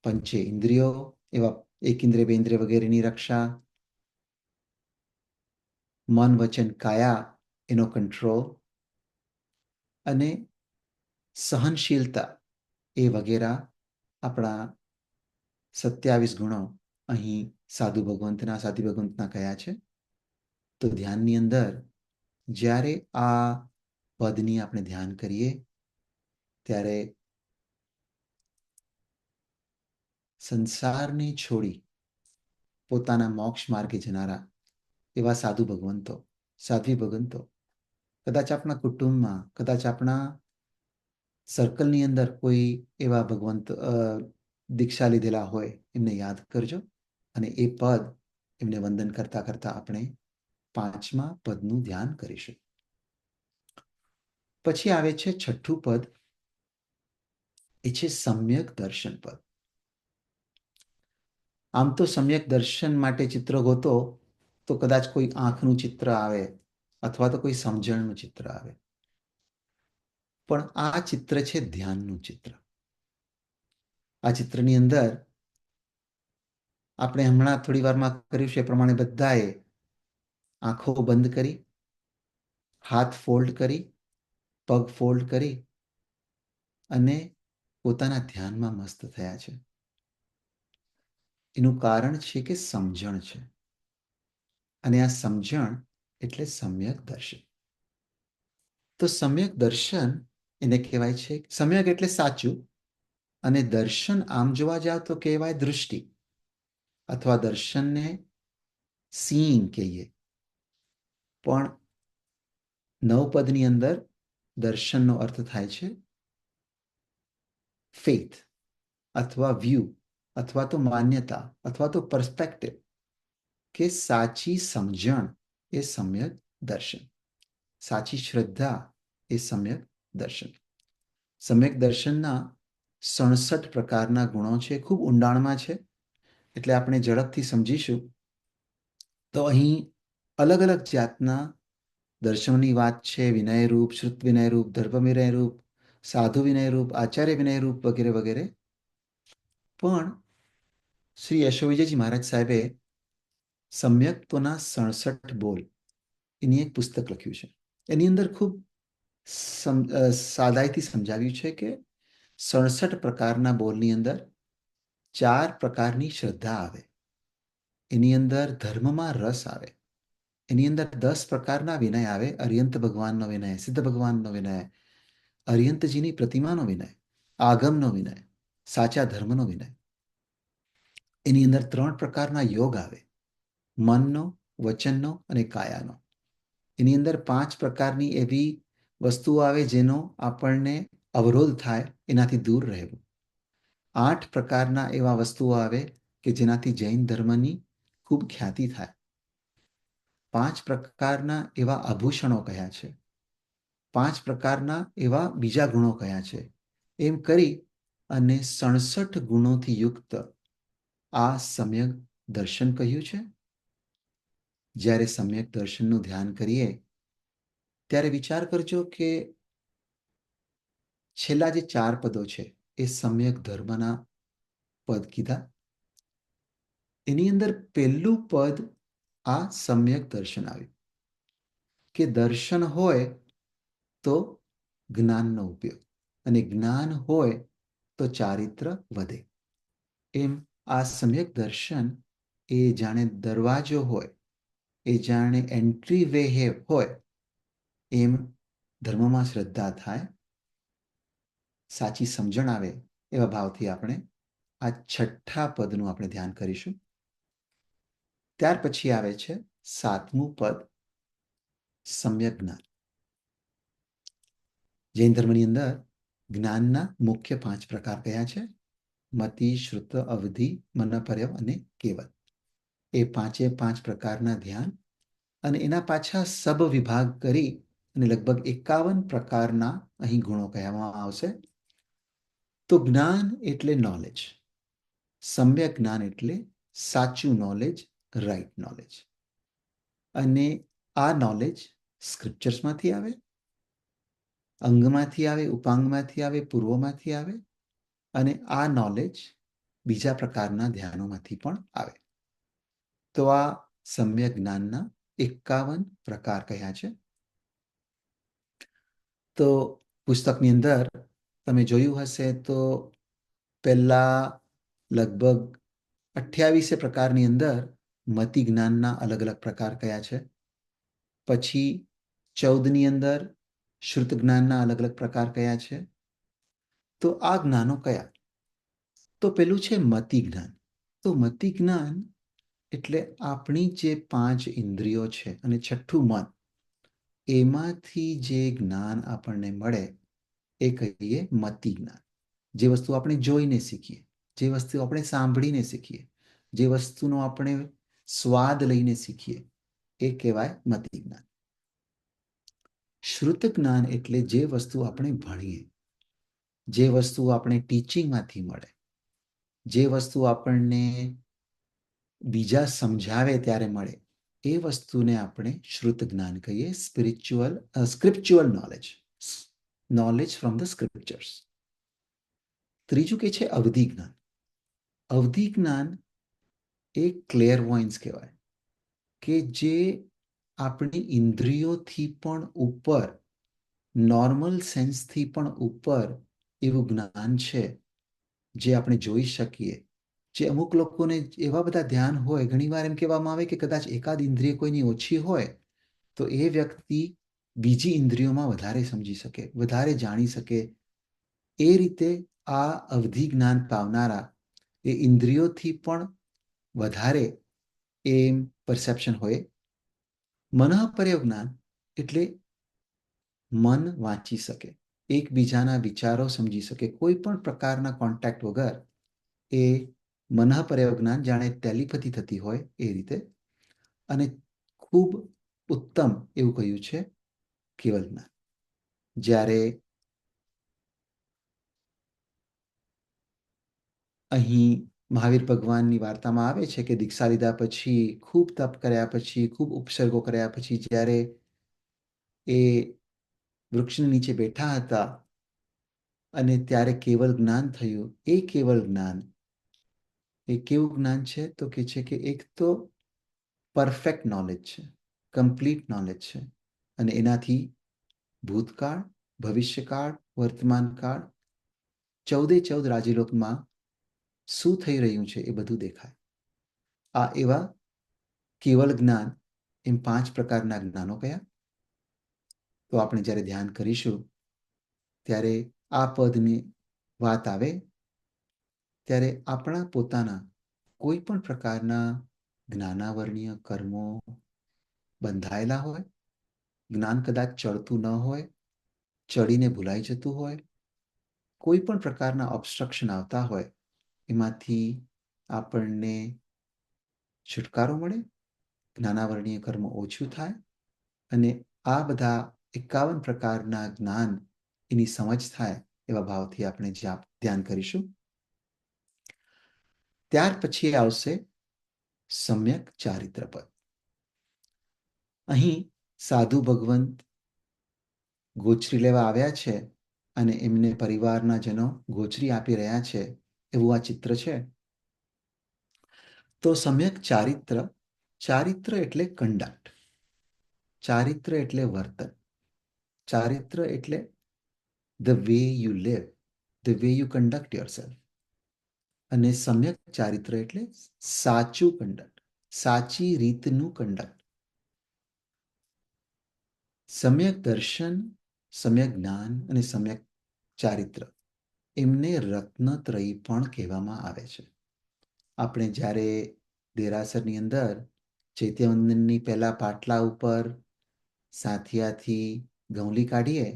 પંચે ઇન્દ્રિયો એવા એકેન્દ્રિય, બેન્દ્રિય વગેરેની રક્ષા, મન વચન કાયા એનો કંટ્રોલ અને સહનશીલતા એ વગેરે આપણા 27 ગુણો અહીં સાધુ ભગવંતના કયા છે. તો ધ્યાનની અંદર જ્યારે આ પદની આપણે ધ્યાન કરીએ ત્યારે સંસારને છોડી પોતાના મોક્ષ માર્ગે જનારા એવા સાધુ ભગવંતો, સાધ્વી ભગવંતો કદાચ આપણા કુટુંબમાં, કદાચ આપણા સર્કલની અંદર કોઈ એવા ભગવંત દીક્ષા લીધેલા હોય, એમને યાદ કરજો અને એ પદ એમને વંદન કરતા કરતા આપણે 5મા પદનું ધ્યાન કરીશું. પછી આવે છે 6ઠું પદ, એ છે સમ્યક દર્શન પદ. આમ તો સમ્યક દર્શન માટે ચિત્ર ગોતો તો કદાચ કોઈ આંખનું ચિત્ર આવે અથવા તો કોઈ સમજણનું ચિત્ર આવે, પણ આ ચિત્ર છે ધ્યાનનું ચિત્ર. આ ચિત્રની અંદર આપણે હમણાં થોડી વારમાં કર્યું છે એ પ્રમાણે બધાએ આંખો બંધ કરી, હાથ ફોલ્ડ કરી, પગ ફોલ્ડ કરી અને પોતાના ધ્યાનમાં મસ્ત થયા છે. એનું કારણ છે કે સમજણ છે, અને આ સમજણ એટલે સમ્યક દર્શન. તો સમ્યક દર્શન એને કહેવાય છે, સમ્યક એટલે સાચું, અને દર્શન આમ જોવા જાવ તો કહેવાય દૃષ્ટિ, અથવા દર્શનને સીઈંગ કહીએ. પણ 9 પદની અંદર દર્શનનો અર્થ થાય છે ફેથ, અથવા વ્યૂ, અથવા તો માન્યતા, અથવા તો પર્સપેક્ટિવ, કે સાચી સમજણ એ સમ્યક દર્શન, સાચી શ્રદ્ધા એ સમ્યક દર્શન. સમ્યક દર્શનના 67 પ્રકારના ગુણો છે, ખૂબ ઊંડાણમાં છે, એટલે આપણે ઝડપથી સમજીશું. તો અહીં અલગ અલગ જાતના દર્શનની વાત છે, વિનયરૂપ, શ્રુત વિનયરૂપ, ધર્મ વિનયરૂપ, સાધુ વિનયરૂપ, આચાર્ય વિનયરૂપ વગેરે વગેરે. પણ શ્રી યશોવિજયજી મહારાજ સાહેબે સમ્યક્તોના 67 બોલ એની એક પુસ્તક લખ્યું છે. એની અંદર ખૂબ સાદાઈથી સમજાવ્યું છે કે 67 પ્રકારના બોલની અંદર 4 પ્રકારની શ્રદ્ધા આવે, એની અંદર ધર્મમાં રસ આવે, એની અંદર 10 પ્રકારના વિનય આવે, અરિયંત ભગવાનનો વિનય, સિદ્ધ ભગવાનનો વિનય, અરિયંતજીની પ્રતિમાનો વિનય, આગમનો વિનય, સાચા ધર્મનો વિનય. એની અંદર 3 પ્રકારના યોગ આવે, મનનો, વચનનો અને કાયાનો. એની અંદર 5 પ્રકારની એવી વસ્તુઓ આવે જેનો આપણને અવરોધ થાય, એનાથી દૂર રહેવું. 8 પ્રકારના એવા વસ્તુઓ આવે કે જેનાથી જૈન ધર્મની ખૂબ ખ્યાતિ થાય. 5 પ્રકારના એવા આભૂષણો કયા છે, 5 પ્રકારના એવા બીજા ગુણો કયા છે, એમ કરી અને 67 ગુણોથી યુક્ત આ સમ્યક દર્શન કહ્યું છે. જ્યારે સમ્યક દર્શનનું ધ્યાન કરીએ ત્યારે વિચાર કરજો કે છેલ્લા જે 4 પદો છે એ સમ્યક ધર્મના પદ કીધા. એની અંદર પહેલું પદ આ સમ્યક દર્શન આવ્યું, કે દર્શન હોય તો જ્ઞાનનો ઉપયોગ, અને જ્ઞાન હોય તો ચારિત્ર વધે. એમ આ સમ્યક દર્શન એ જાણે દરવાજો હોય, એ જાણે એન્ટ્રી વે હોય, એમ ધર્મમાં શ્રદ્ધા થાય, સાચી સમજણ આવે, એવા ભાવથી આપણે આ 6ઠ્ઠા પદનું આપણે ધ્યાન કરીશું. ત્યાર પછી આવે છે 7મું પદ, સમ્યક જ્ઞાન. જૈન ધર્મની અંદર જ્ઞાનના મુખ્ય 5 પ્રકાર કયા છે? મતિ, શ્રુત, અવધિ, મનપર્યવ અને કેવલ. એ 5 પ્રકારના ધ્યાન અને એના પાછા સબ વિભાગ કરી અને લગભગ 51 પ્રકારના અહીં ગુણો કહેવામાં આવશે. તો જ્ઞાન એટલે નોલેજ, સમ્યક જ્ઞાન એટલે સાચું નોલેજ, રાઈટ નોલેજ. અને આ નોલેજ સ્ક્રિપ્ચર્સમાંથી આવે, અંગમાંથી આવે, ઉપાંગમાંથી આવે, પૂર્વમાંથી આવે, અને આ નોલેજ બીજા પ્રકારના ધ્યાનોમાંથી પણ આવે. તો આ સમ્યક જ્ઞાનના 51 પ્રકાર કયા છે? તો પુસ્તકની અંદર તમે જોયું હશે તો પહેલા લગભગ 28 પ્રકારની અંદર મતિ જ્ઞાનના અલગ અલગ પ્રકાર કયા છે. પછી 14ની અંદર શ્રુત જ્ઞાનના અલગ અલગ પ્રકાર કયા છે. તો આ જ્ઞાનો કયા? તો પેલું છે મતિ જ્ઞાન. તો મતિ જ્ઞાન એટલે આપણી જે 5 ઇન્દ્રિયો છે અને છઠ્ઠું મન, એમાંથી જે જ્ઞાન આપણને મળે એ કહીએ મતિ જ્ઞાન. જે વસ્તુ આપણે જોઈને શીખીએ, જે વસ્તુ આપણે સાંભળીને શીખીએ, જે વસ્તુનો આપણે સ્વાદ લઈને શીખીએ, એ કહેવાય મતિ જ્ઞાન. શ્રુત જ્ઞાન એટલે જે વસ્તુ આપણે ભણીએ, જે વસ્તુ આપણે ટીચિંગમાંથી મળે, જે વસ્તુ આપણને બીજા સમજાવે ત્યારે મળે, એ વસ્તુને આપણે શ્રુત જ્ઞાન કહીએ. સ્ક્રિપ્ચ્યુઅલ નોલેજ ફ્રોમ ધ સ્ક્રિપ્ચર્સ. ત્રીજું કે છે અવધિ જ્ઞાન. અવધિ જ્ઞાન એ ક્લેરવોયન્સ કહેવાય, કે જે આપણી ઇન્દ્રિયોથી પણ ઉપર, નોર્મલ સેન્સથી પણ ઉપર એવું જ્ઞાન છે જે આપણે જોઈ શકીએ. જે અમુક લોકોને એવા બધા ધ્યાન હોય, ઘણીવાર એમ કહેવામાં આવે કે કદાચ એકાદ ઇન્દ્રિય કોઈની ઓછી હોય તો એ વ્યક્તિ બીજી ઇન્દ્રિયોમાં વધારે સમજી શકે, વધારે જાણી શકે. એ રીતે આ અવધિ જ્ઞાન પાવનારા એ ઇન્દ્રિયોથી પણ વધારે એ પરસેપ્શન હોય. મનઃપર્યવ જ્ઞાન એટલે મન વાંચી શકે, એકબીજાના વિચારો સમજી શકે, કોઈ પણ પ્રકારના કોન્ટેક્ટ વગર એ મનઃપર્યવ જ્ઞાન જાણે ટેલિપથી થતી હોય એ રીતે. અને ખૂબ ઉત્તમ એવું કહ્યું છે કેવલ જ્ઞાન. જ્યારે અહીં મહાવીર ભગવાનની વાર્તામાં આવે છે કે દીક્ષા લીધા પછી, ખૂબ તપ કર્યા પછી, ખૂબ ઉપસર્ગો કર્યા પછી જ્યારે એ વૃક્ષની નીચે બેઠા હતા અને ત્યારે કેવલ જ્ઞાન થયું. એ કેવલ જ્ઞાન એ કેવું જ્ઞાન છે? તો કે છે કે એક તો પરફેક્ટ નોલેજ છે, કમ્પ્લીટ નોલેજ છે, અને એનાથી ભૂતકાળ, ભવિષ્યકાળ, વર્તમાનકાળ, 14 રાજ્યલોકમાં શું થઈ રહ્યું છે એ બધું દેખાય. આ એવા કેવલ જ્ઞાન. એમ 5 પ્રકારના જ્ઞાનો કયા? તો આપણે જ્યારે ધ્યાન કરીશું ત્યારે આ પદની વાત આવે ત્યારે આપણા પોતાના કોઈ પણ પ્રકારના જ્ઞાનાવરણીય કર્મો બંધાયેલા હોય, જ્ઞાન કદાચ ચડતું ન હોય, ચડીને ભૂલાઈ જતું હોય, કોઈ પણ પ્રકારના ઓબ્સ્ટ્રક્શન આવતા હોય, એમાંથી આપણને છુટકારો મળે, જ્ઞાનાવરણીય કર્મ ઓછું થાય, અને આ બધા 51 પ્રકારના જ્ઞાન એની સમજ થાય એવા ભાવથી આપણે ધ્યાન કરીશું. ત્યાર પછી આવશે સમ્યક ચારિત્ર પદ. અહીં સાધુ ભગવંત ગોચરી લેવા આવ્યા છે અને એમને પરિવારના જનો ગોચરી આપી રહ્યા છે એવું આ ચિત્ર છે. તો સમ્યક ચારિત્ર, ચારિત્ર એટલે કંડક્ટ, ચારિત્ર એટલે વર્તન, ચારિત્ર એટલે the way you live, the way you conduct yourself. અને સમ્યક ચારિત્ર એટલે સાચું કંડક્ટ, સાચી રીતનું કંડક્ટ. સમ્યક દર્શન, સમ્યક જ્ઞાન અને સમ્યક ચારિત્ર એમને રત્નત્રયી પણ કહેવામાં આવે છે. આપણે જ્યારે દેરાસરની અંદર ચૈત્યવંદનની પહેલા પાટલા ઉપર સાથિયાથી ગૌલી કાઢીએ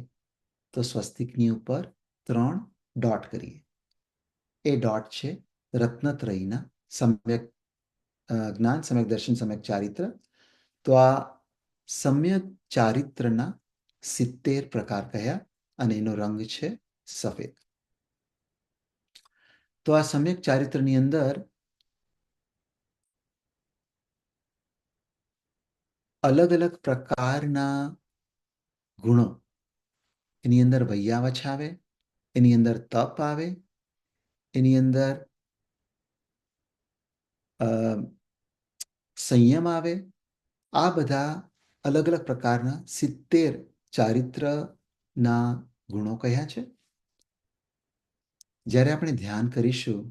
તો સ્વસ્તિકની ઉપર 3 ડોટ કરીએ. એ ડોટ છે રત્નત્રયીના સમ્યક જ્ઞાન, સમ્યક દર્શન, સમ્યક ચારિત્ર. તો આ સમ્યક ચારિત્રના 70 પ્રકાર કહ્યા અને એનો રંગ છે સફેદ. તો આ સમ્યક ચારિત્રની અંદર અલગ અલગ પ્રકારના ગુણો, એની અંદર વૈયાવચ આવે, એની અંદર તપ આવે, એની અંદર સંયમ આવે. આ બધા અલગ અલગ પ્રકારના 70 ચારિત્રના ગુણો કહ્યા છે. જ્યારે આપણે ધ્યાન કરીશું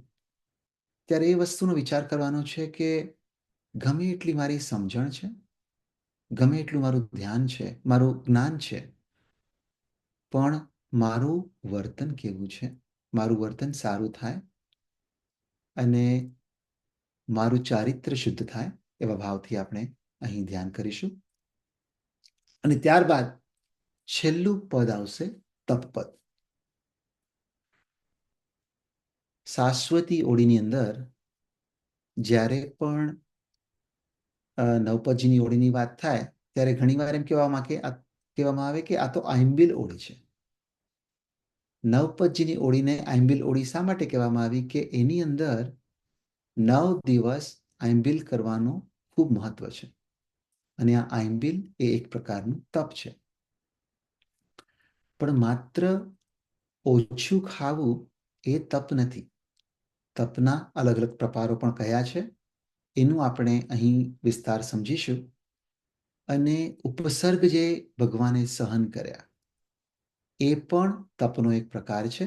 ત્યારે એ વસ્તુનો વિચાર કરવાનો છે કે ગમે એટલી મારી સમજણ છે, ગમે એટલું મારું ધ્યાન છે, મારું જ્ઞાન છે, પણ મારું વર્તન કેવું છે, મારું વર્તન સારું થાય અને મારું ચારિત્ર શુદ્ધ થાય એવા ભાવથી આપણે અહીં ધ્યાન કરીશું. અને ત્યારબાદ છેલ્લું પદ આવશે તપપદ. શાશ્વતી ઓળીની અંદર જ્યારે પણ નવપદજીની ઓળીની વાત થાય ત્યારે ઘણીવાર એમ કહેવામાં આવે કે આ તો આંબિલ ઓળી છે. નવપદજીની ઓળીને આંબિલ ઓળી શા માટે કહેવામાં આવી? કે એની અંદર 9 દિવસ આંબિલ કરવાનું ખૂબ મહત્વ છે અને આ આંબિલ એ એક પ્રકારનું તપ છે. પણ માત્ર ઓછું ખાવું એ તપ નથી. તપના અલગ અલગ પ્રકારો પણ કયા છે એનું આપણે અહીં વિસ્તાર સમજીશું. અને ઉપસર્ગ જે ભગવાને સહન કર્યા એ પણ તપનો એક પ્રકાર છે.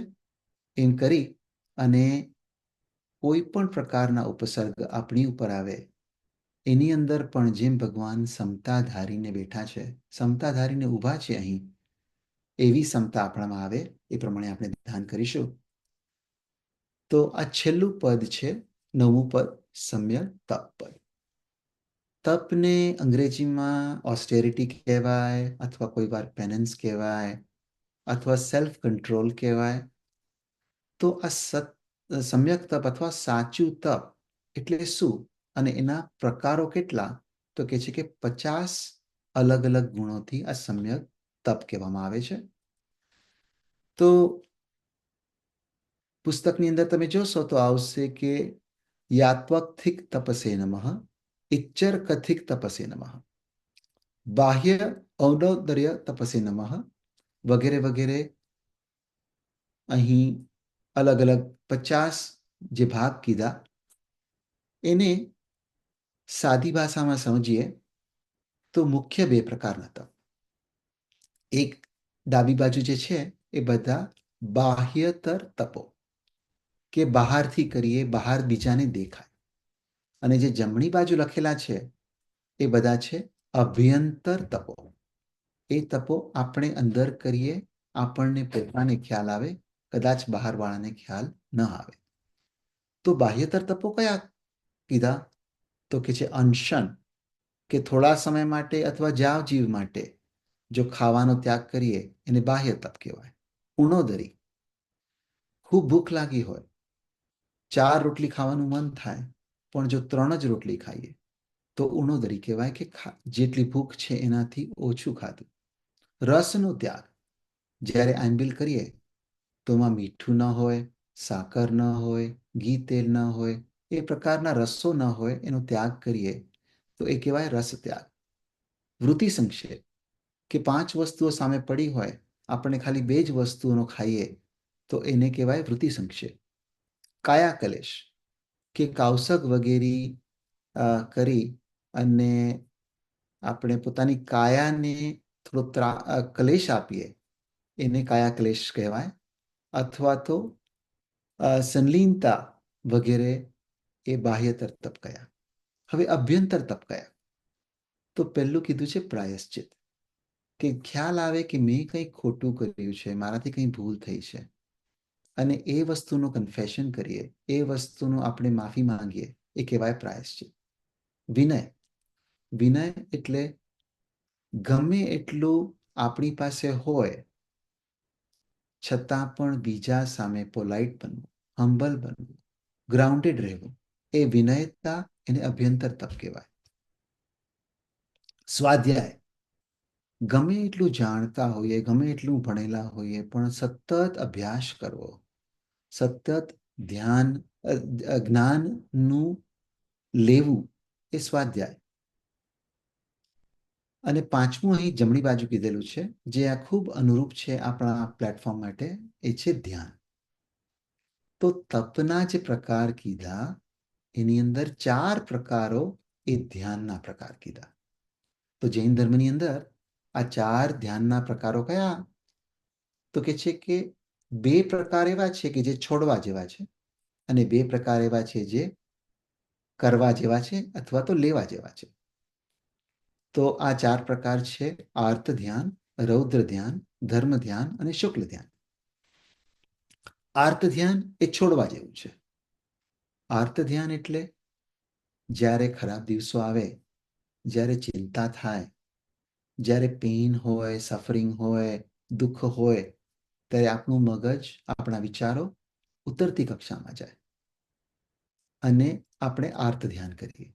એમ કરી અને કોઈ પણ પ્રકારના ઉપસર્ગ આપણી ઉપર આવે એની અંદર પણ જેમ ભગવાન સમતા ધારીને બેઠા છે, સમતા ધારીને ઊભા છે, અહીં એવી સમતા આપણામાં આવે એ પ્રમાણે આપણે ધ્યાન કરીશું. તો આ છેલ્લું પદ છે 9મું પદ, સમ્યક તપ પદ. તપને અંગ્રેજીમાં ઓસ્ટેરિટી કહેવાય અથવા કોઈ વાર પેનન્સ કહેવાય અથવા સેલ્ફ કંટ્રોલ કહેવાય. તો આ સમ્યક તપ અથવા સાચું તપ એટલે શું અને એના પ્રકારો કેટલા? તો કે છે કે 50 અલગ અલગ ગુણોથી આ સમ્યક તપ કહેવામાં આવે છે. તો પુસ્તકની અંદર તમે જોશો તો આવશે કે યાત્વકથિક તપસે નમઃ, ઇચ્ચર કથિક તપસે નમઃ, બાહ્ય ઔનોદર્ય તપસે નમઃ વગેરે વગેરે. અહીં અલગ અલગ 50 જે ભાગ કીધા એને સાદી ભાષામાં સમજીએ તો મુખ્ય 2 પ્રકારના તપ. એક ડાબી બાજુ જે છે એ બધા બાહ્યતર તપો કે બહારથી કરીએ, બહાર બીજાને દેખાય. અને જે જમણી બાજુ લખેલા છે એ બધા છે અભ્યંતર તપો. એ તપો આપણે અંદર કરીએ, આપણને પોતાને ખ્યાલ આવે, કદાચ બહારવાળાને ખ્યાલ ન આવે. તો બાહ્યતર તપો કયા કીધા? તો કે છે અનશન, કે થોડા સમય માટે અથવા જાવજીવ માટે જો ખાવાનો ત્યાગ કરીએ એને બાહ્ય તપ કહેવાય. ઉણોદરી, ખૂબ ભૂખ લાગી હોય, 4 રોટલી ખાવાનું મન થાય પણ જો 3 જ રોટલી ખાઈએ તો ઉણોદરી કહેવાય, કે જેટલી ભૂખ છે એનાથી ઓછું ખાધું. રસનો ત્યાગ, જ્યારે આંબિલ કરીએ તો એમાં મીઠું ન હોય, સાકર ન હોય, ઘી તેલ ન હોય, એ પ્રકારના રસો ન હોય, એનો ત્યાગ કરીએ તો એ કહેવાય રસ ત્યાગ. વૃત્તિ સંક્ષેપ, કે 5 વસ્તુઓ સામે પડી હોય, આપણે ખાલી 2 જ વસ્તુઓનો ખાઈએ તો એને કહેવાય વૃત્તિ સંક્ષેપ. કાયા કલેશ, કે કૌશક વગેરે કરી અને આપણે પોતાની કાયાને થોડો ક્લેશ આપીએ એને કાયા ક્લેશ કહેવાય. અથવા તો સંલીનતા વગેરે એ બાહ્યતર તપ કયા. હવે અભ્યંતર તપ કયા? તો પહેલું કીધું છે પ્રાયશ્ચિત, કે ખ્યાલ આવે કે મેં કંઈ ખોટું કર્યું છે, મારાથી કંઈ ભૂલ થઈ છે અને એ વસ્તુનું કન્ફેશન કરીએ, એ વસ્તુનું આપણે માફી માંગીએ, એ કહેવાય પ્રાયશ્ચિત. વિનય, વિનય એટલે ગમે એટલું આપણી પાસે હોય છતાં પણ બીજા સામે પોલાઇટ બનવું, હમ્બલ બનવું, ગ્રાઉન્ડેડ રહેવું, એ વિનયતા, એને અભ્યંતર તપ કહેવાય. સ્વાધ્યાય, ગમે એટલું જાણતા હોઈએ, ગમે એટલું ભણેલા હોઈએ, પણ સતત અભ્યાસ કરવો, સતત ધ્યાન, જ્ઞાનનું લેવું, એ સ્વાધ્યાય. અને પાંચમું અહીં જમણી બાજુ કીધેલું છે, જે આ ખૂબ અનુરૂપ છે આપણા પ્લેટફોર્મ માટે, એ છે ધ્યાન. તો તપના જે પ્રકાર કીધા એની અંદર 4 પ્રકારો એ ધ્યાનના પ્રકાર કીધા. તો જૈન ધર્મની અંદર આ 4 ધ્યાનના પ્રકારો કયા? તો કે છે કે 2 પ્રકાર એવા છે કે જે છોડવા જેવા છે, અને 2 પ્રકાર એવા છે જે કરવા જેવા છે અથવા તો લેવા જેવા છે. તો આ 4 પ્રકાર છે આર્ત ધ્યાન, રૌદ્ર ધ્યાન, ધર્મ ધ્યાન અને શુક્લ ધ્યાન. આર્ત ધ્યાન એ છોડવા જેવું છે. આર્ત ધ્યાન એટલે જ્યારે ખરાબ દિવસો આવે, જ્યારે ચિંતા થાય, જ્યારે પેઇન હોય, સફરિંગ હોય, દુઃખ હોય, ત્યારે આપણું મગજ, આપણા વિચારો ઉતરતી કક્ષામાં જાય અને આપણે આર્ત ધ્યાન કરીએ.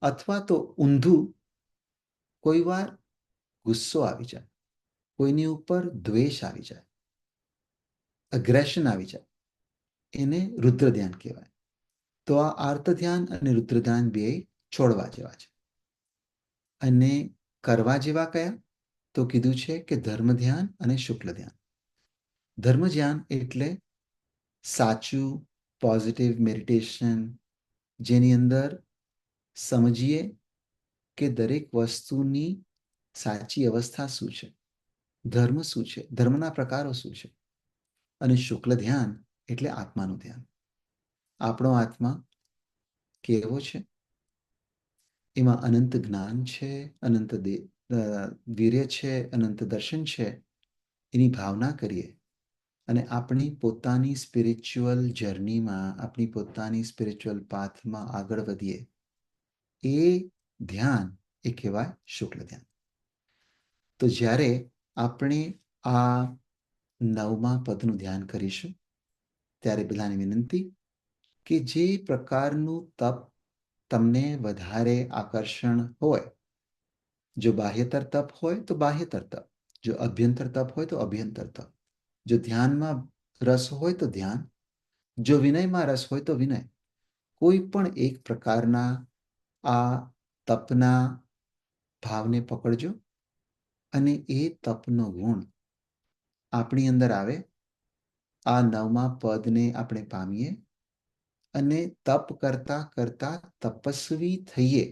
અથવા તો ઊંધું, કોઈ વાર ગુસ્સો આવી જાય, કોઈની ઉપર દ્વેષ આવી જાય, અગ્રેશન આવી જાય, એને રુદ્ર ધ્યાન કહેવાય. તો આ આર્ત ધ્યાન અને રુદ્ર ધ્યાન બે છોડવા જેવા છે. અને કરવા જેવા કયા? તો કીધું છે કે ધર્મ ધ્યાન અને શુક્લ ધ્યાન. ધર્મ ધ્યાન એટલે સાચું પોઝિટિવ મેડિટેશન, જેની અંદર સમજીએ કે દરેક વસ્તુની સાચી અવસ્થા શું છે, ધર્મ શું છે, ધર્મના પ્રકારો શું છે. અને શુક્લ ધ્યાન એટલે આત્માનું ધ્યાન. આપણો આત્મા કેવો છે, એમાં અનંત જ્ઞાન છે, અનંત વીર્ય છે, અનંત દર્શન છે, એની ભાવના કરીએ અને આપણી પોતાની સ્પિરિચ્યુઅલ જર્નીમાં, આપણી પોતાની સ્પિરિચ્યુઅલ પાથમાં આગળ વધીએ, એ ધ્યાન એ કહેવાય શુક્લ ધ્યાન. તો જ્યારે આપણે આ 9મા પદનું ધ્યાન કરીશું, ત્યારે બધાને વિનંતી કે જે પ્રકારનું તપ તમને વધારે આકર્ષણ હોય, જો બાહ્યતર તપ હોય તો બાહ્યતર તપ, જો અભ્યંતર તપ હોય તો અભ્યંતર તપ, જો ધ્યાનમાં રસ હોય તો ધ્યાન, જો વિનયમાં રસ હોય તો વિનય. કોઈ પણ એક પ્રકારના આ તપના ભાવને પકડજો અને એ તપનો ગુણ આપણી અંદર આવે. આ 9મા પદને આપણે પામીએ અને તપ કરતા કરતા તપસ્વી થઈએ,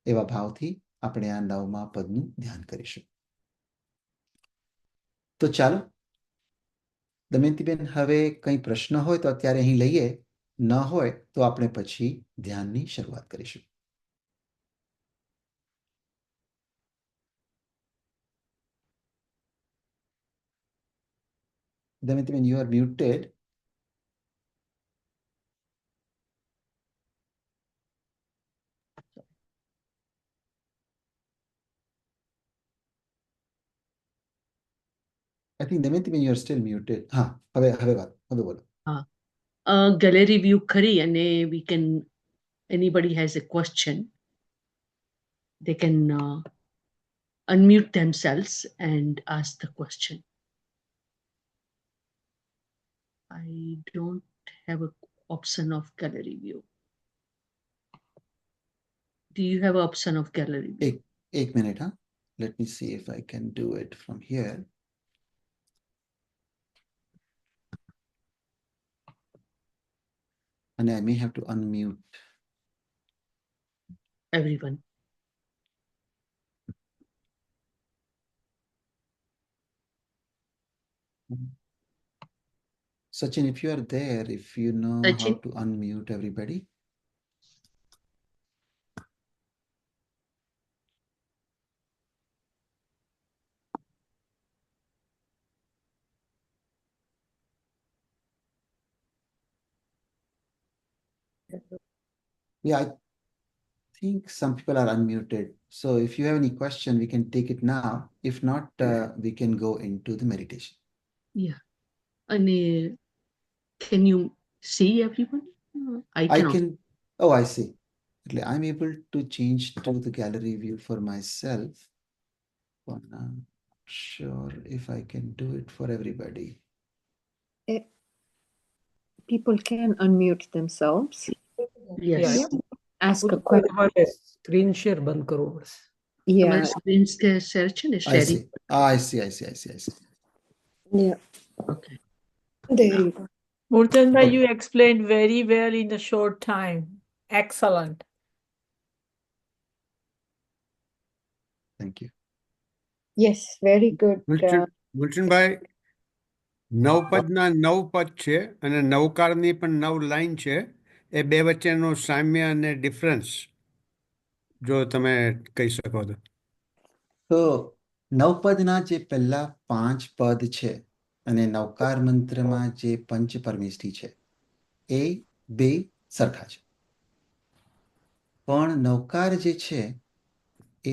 એવા ભાવથી આપણે આ 9મા પદનું ધ્યાન કરીશું. તો ચાલો દમયંતીબેન, હવે કંઈ પ્રશ્ન હોય તો અત્યારે અહીં લઈએ, ન હોય તો આપણે પછી ધ્યાનની શરૂઆત કરીશું. દમયંતીબેન, you are muted. I think Damayantiben, you are still muted. હા, હવે બોલો. gallery view કરી અને we can, anybody has a question, they can unmute themselves and ask the question. I don't have an option of gallery view. Do you have an option of gallery view? એક મિનિટ, હા. Let me see if I can do it from here. And I may have to unmute. Everyone. Sachin, if you are there, if you know how Sachin? to unmute everybody. Yeah, think some people are unmuted. So if you have any question, we can take it now. If not, we can go into the meditation. Yeah. And can you see everyone? I I cannot. can, oh, I see. I'm able to change to the gallery view for myself. But I'm not sure if I can do it for everybody. People can unmute themselves, Yes. ask a ખુદ question. તમારે સ્ક્રીન શેર બંધ કરવો પડશે. Yeah, તમારે સ્ક્રીન શેર છે ને I sharing. see. Ah, I see. I see. yeah. Okay. There you go. Murtan bhai, Okay. you explained very well in a short time. Excellent. Thank you. Yes, very good. ગુલશનભાઈ, નવ પદના નવ પદ છે અને નવકારની પણ નવ લાઈન છે. એ બે વચ્ચેનો સામ્ય અને ડિફરન્સ જો તમે કહી શકો તો. તો નવપદના જે પહેલા 5 પદ છે અને નવકાર મંત્રમાં જે પંચ પરમેષ્ઠી છે એ બે સરખા છે. પણ નવકાર જે છે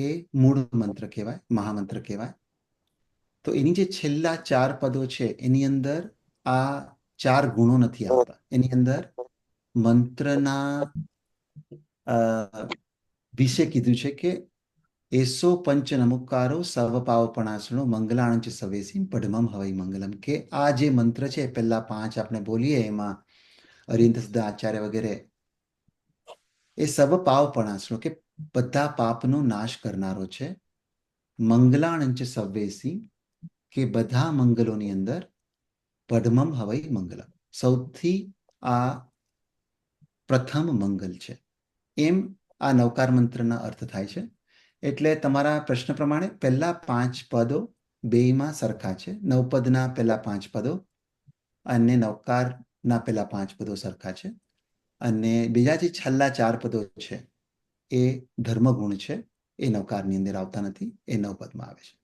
એ મૂળ મંત્ર કહેવાય, મહામંત્ર કહેવાય. તો એની જે છેલ્લા 4 પદો છે એની અંદર આ 4 ગુણો નથી આવતા. એની અંદર મંત્રના વિશે કીધું છે કે એસો પંચ નમુકારો સર્વપાવપણાસણો મંગલાણંચ સવેસી પડમમ હવઈ મંગલમ, કે આ જે મંત્ર છે પહેલા 5 આપણે બોલીએ એમાં અરિહંત સિદ્ધ આચાર્ય વગેરે, એ સર્વપાવપણાસણો કે બધા પાપનો નાશ કરનારો છે. મંગલાણંચ સવેસી, કે બધા મંગલોની અંદર પડમમ હવઈ મંગલમ, સૌથી આ પ્રથમ મંગલ છે. એમ આ નવકાર મંત્રના અર્થ થાય છે. એટલે તમારા પ્રશ્ન પ્રમાણે પહેલા 5 પદો બેયમાં સરખા છે. નવપદના પહેલા 5 પદો અને નવકારના પહેલા 5 પદો સરખા છે. અને બીજા જે છેલ્લા 4 પદો છે એ ધર્મગુણ છે, એ નવકારની અંદર આવતા નથી, એ નવપદમાં આવે છે.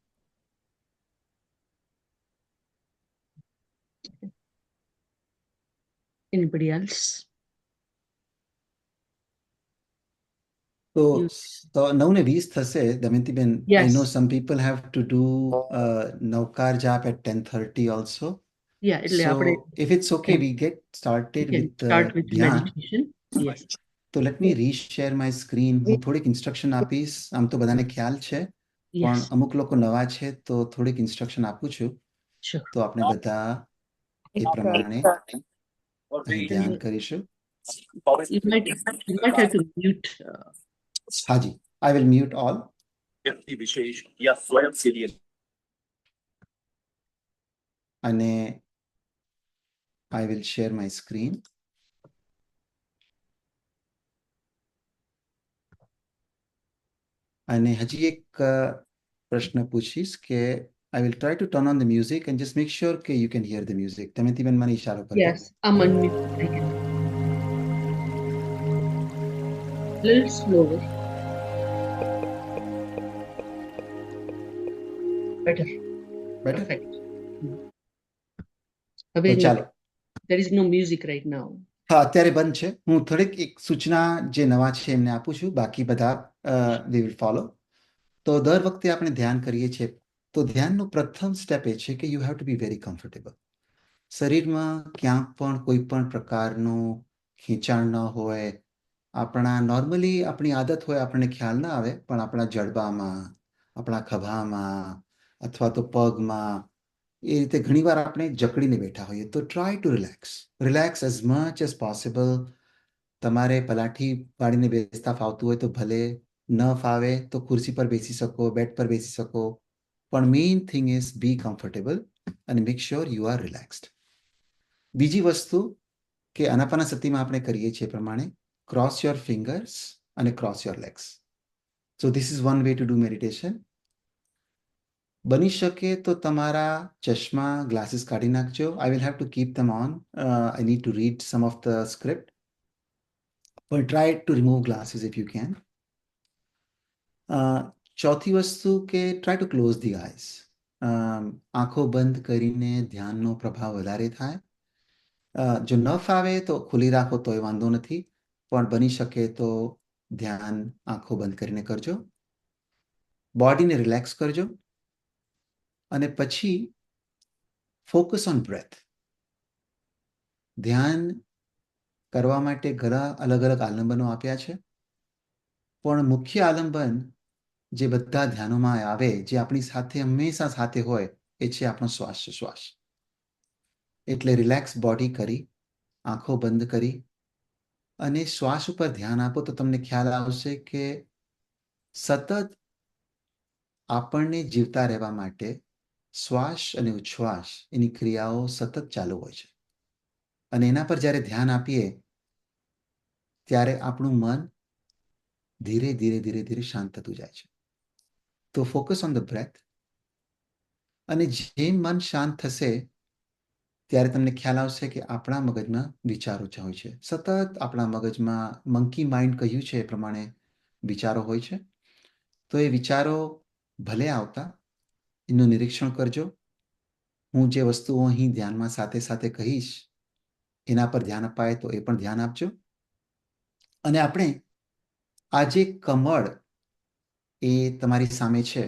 Anybody else? તો 9:20 થશે દમયંતીબેન. Yes. I know some people have to do નવકાર જાપ at 10:30 also. Yeah, એટલે So આપણે if it's okay, we get started can with start with dhyan. meditation. Yes. તો let me reshare my screen. હું થોડીક ઇન્સ્ટ્રક્શન આપીશ. આમ તો બધાને ખ્યાલ છે, પણ Yes. અમુક લોકો નવા છે તો થોડીક ઇન્સ્ટ્રક્શન આપું છું. Sure. તો આપણે બધા એ પ્રમાણે અહીં ધ્યાન કરીશું. You might have to mute. હાજી, I will mute all. व्यक्ति विशेष या स्वयं के लिए અને I will share my screen. અને હજી એક પ્રશ્ન પૂછીશ કે I will try to turn on the music and just make sure કે you can hear the music. દમયંતીબેન મને ઇશારો કરજો. Yes, I'm unmuted. I can. Little slower. Better. Better? Perfect. તો હવે ચાલો. there is no music right now. હા, અત્યારે બંધ છે. હું થોડીક એક સૂચના જે નવા છે એમને આપું છું, બાકી બધા we will follow. તો દર વખતે આપણે ધ્યાન કરીએ છીએ તો ધ્યાનનું પ્રથમ સ્ટેપ એ છે કે you have to be very comfortable. શરીરમાં ક્યાંક પણ કોઈ પણ પ્રકારનું ખેંચાણ ન હોય. આપણા નોર્મલી આપણી આદત હોય, આપણને ખ્યાલ ના આવે, પણ આપણા જડબામાં, આપણા ખભામાં અથવા તો પગમાં એ રીતે ઘણીવાર આપણે જકડીને બેઠા હોઈએ. તો try to relax as much as possible. તમારે પલાઠી વાળીને બેસતા ફાવતું હોય તો ભલે, ન ફાવે તો ખુરશી પર બેસી શકો, બેડ પર બેસી શકો, પણ main thing is be comfortable અને make sure you are relaxed. બીજી વસ્તુ કે આનાપાનાસતીમાં આપણે કરીએ છીએ પ્રમાણે ક્રોસ યોર ફિંગર્સ અને cross your legs. So this is one way to do meditation. બની શકે તો તમારા ચશ્મા, ગ્લાસીસ કાઢી નાખજો. I will have to keep them on. I need to read some of the script, but try to remove glasses if you can. ચોથી વસ્તુ કે try to close the eyes. આંખો બંધ કરીને ધ્યાનનો પ્રભાવ વધારે થાય. જો ન ફાવે તો ખુલ્લી રાખો તોય વાંધો નથી, પણ બની શકે તો ધ્યાન આંખો બંધ કરીને કરજો. બોડીને રિલેક્સ કરજો અને પછી ફોકસ ઓન બ્રેથ. ધ્યાન કરવા માટે ઘણા અલગ અલગ આલંબનો આપ્યા છે, પણ મુખ્ય આલંબન જે બધા ધ્યાનોમાં આવે, જે આપણી સાથે હંમેશા સાથે હોય, એ છે આપણો શ્વાસ. એટલે રિલેક્સ બોડી કરી, આંખો બંધ કરી અને શ્વાસ ઉપર ધ્યાન આપો તો તમને ખ્યાલ આવશે કે સતત આપણને જીવતા રહેવા માટે શ્વાસ અને ઉચ્છ્વાસ એની ક્રિયાઓ સતત ચાલુ હોય છે. અને એના પર જ્યારે ધ્યાન આપીએ ત્યારે આપણું મન ધીરે ધીરે ધીરે ધીરે શાંત થતું જાય છે. તો ફોકસ ઓન ધ બ્રેથ. અને જેમ મન શાંત થશે ત્યારે તમને ખ્યાલ આવશે કે આપણા મગજમાં વિચારો હોય છે. સતત આપણા મગજમાં મંકી માઇન્ડ કહ્યું છે એ પ્રમાણે વિચારો હોય છે. તો એ વિચારો ભલે આવતા, એનું નિરીક્ષણ કરજો. હું જે વસ્તુઓ અહીં ધ્યાનમાં સાથે સાથે કહીશ એના પર ધ્યાન અપાય તો એ પણ ધ્યાન આપજો. અને આપણે આજે કમળ એ તમારી સામે છે,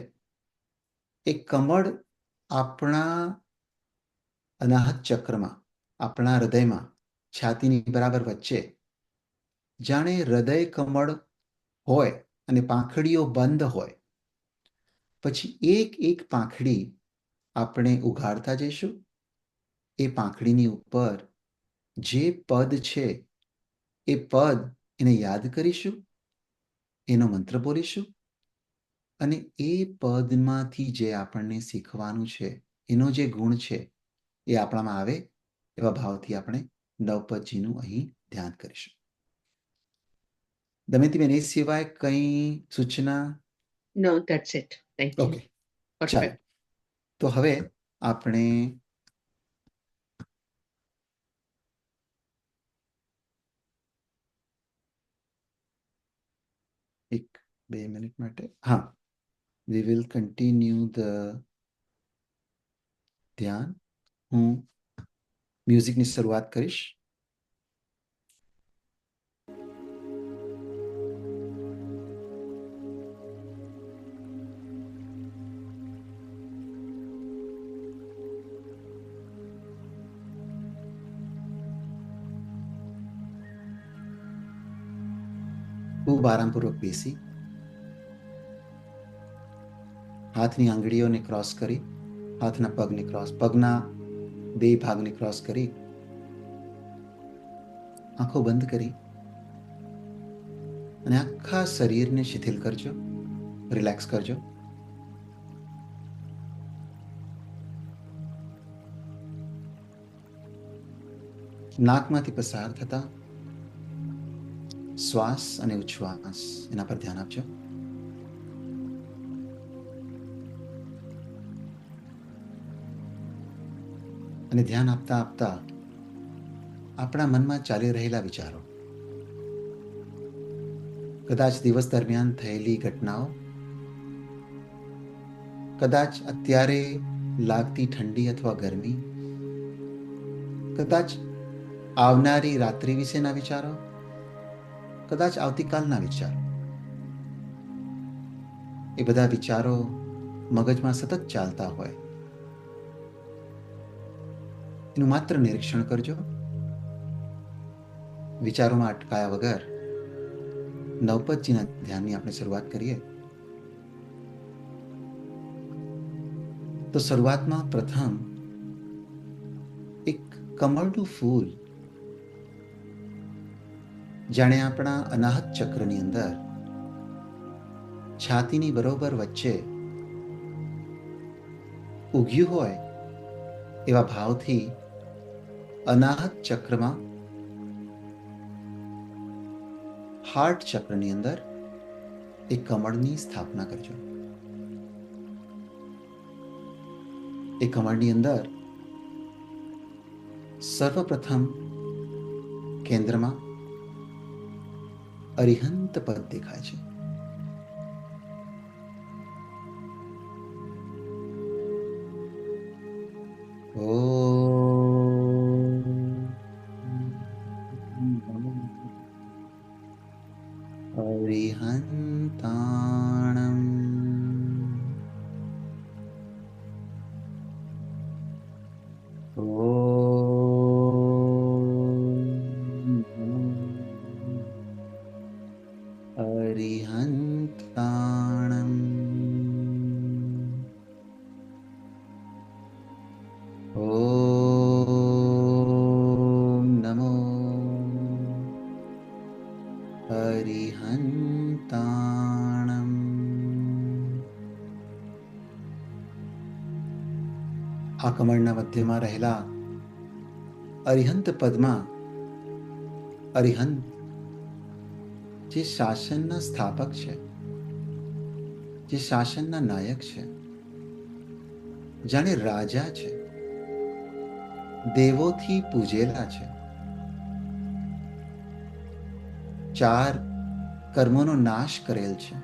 એ કમળ આપણા અનાહત ચક્રમાં, આપણા હૃદયમાં, છાતીની બરાબર વચ્ચે, જાણે હૃદય કમળ હોય અને પાંખડીઓ બંધ હોય, પછી એક એક પાંખડી આપણે ઉઘાડતા જઈશું. એ પાંખડીની ઉપર જે પદ છે એ પદ એને યાદ કરીશું, એનો મંત્ર બોલીશું અને એ પદમાંથી જે આપણને શીખવાનું છે, એનો જે ગુણ છે એ આપણામાં આવે એવા ભાવથી આપણે નવપદજીનું અહીં ધ્યાન કરીશું. દમયંતીબેન, એ સિવાય કંઈ સૂચના? No, that's it. Thank you. Okay, Perfect. ચાલો. તો હવે આપણે એક 2 મિનિટ માટે, હા, we will continue the ધ્યાન. હું મ્યુઝિકની શરૂઆત કરીશ. ખૂબ આરામપૂર્વક બેસી હાથની આંગળીઓને ક્રોસ કરી, હાથના પગને ક્રોસ, પગના બે ભાગને ક્રોસ કરી, આંખો બંધ કરી અને આખા શરીરને શિથિલ કરજો, રિલેક્સ કરજો. નાકમાંથી પસાર થતા શ્વાસ અને ઉચ્છ્વાસ એના પર ધ્યાન આપજો. અને ધ્યાન આપતા આપતા આપણા મનમાં ચાલી રહેલા વિચારો, કદાચ દિવસ દરમિયાન થયેલી ઘટનાઓ, કદાચ અત્યારે લાગતી ઠંડી અથવા ગરમી, કદાચ આવનારી રાત્રિ વિશેના વિચારો, કદાચ આવતીકાલના વિચારો, એ બધા વિચારો મગજમાં સતત ચાલતા હોય, એનું માત્ર નિરીક્ષણ કરજો. વિચારોમાં અટકાયા વગર નવપદજીના ધ્યાનની આપણે શરૂઆત કરીએ. તો શરૂઆતમાં પ્રથમ એક કમળનું ફૂલ જાણે આપણા અનાહત ચક્રની અંદર છાતીની બરોબર વચ્ચે ઉગ્યું હોય એવા ભાવથી અનાહત ચક્રમાં, હાર્ટ ચક્રની અંદર એ કમળની સ્થાપના કરજો. એ કમળની અંદર સર્વપ્રથમ કેન્દ્રમાં અરિહંત પદ દેખાય છે. ઓમ હરિ તાણમ. ઓમ નમો અરિહંતાણમ. આ કમળના મધ્યમાં રહેલા અરિહંત પદમાં અરિહંત જે શાસનના સ્થાપક છે, જે શાસનના નાયક છે, જાણે રાજા છે, દેવોથી પૂજેલા છે, ચાર કર્મોનો નાશ કરેલ છે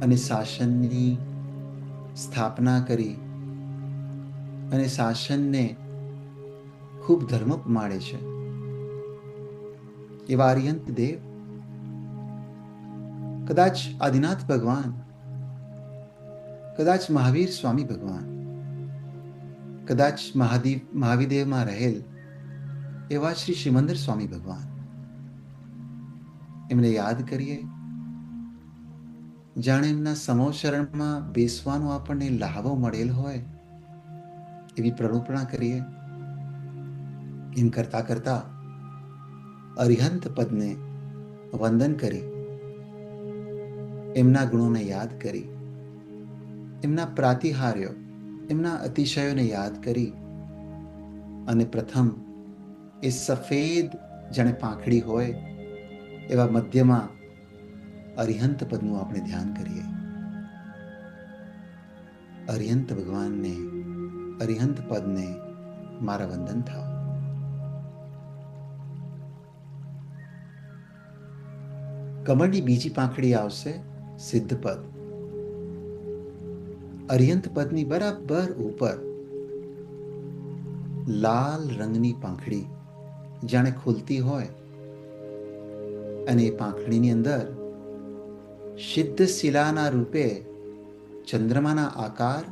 અને શાસનની સ્થાપના કરી અને શાસનને ખૂબ ધર્મ માળે છે એવા અરિહંત દેવ, કદાચ આદિનાથ ભગવાન, કદાચ મહાવીર સ્વામી ભગવાન, કદાચ મહાવીદેવમાં રહેલ એવા શ્રી શ્રીમંદર સ્વામી ભગવાન, એમને યાદ કરીએ. જાણે એમના સમોશરણમાં બેસવાનો આપણને લહાવો મળેલ હોય એવી પ્રણુપણા કરીએ. એમ કરતા કરતા અરિહંત પદને વંદન કરી, એમના ગુણોને યાદ કરી, એમના પ્રાતિહાર્યો, એમના અતિશયોને યાદ કરી અને પ્રથમ એ સફેદ જાણે પાંખડી હોય એવા મધ્યમાં અરિહંત પદનું આપણે ધ્યાન કરીએ. અરિહંત ભગવાનને, અરિહંત પદને મારા વંદન થાવ. કમળની બીજી પાંખડી આવશે સિદ્ધ પદ. અરિહંત પદની બરાબર ઉપર લાલ રંગની પાંખડી જાણે ખુલતી હોય અને એ પાંખડીની અંદર સિદ્ધ શિલાના રૂપે ચંદ્રમાના આકાર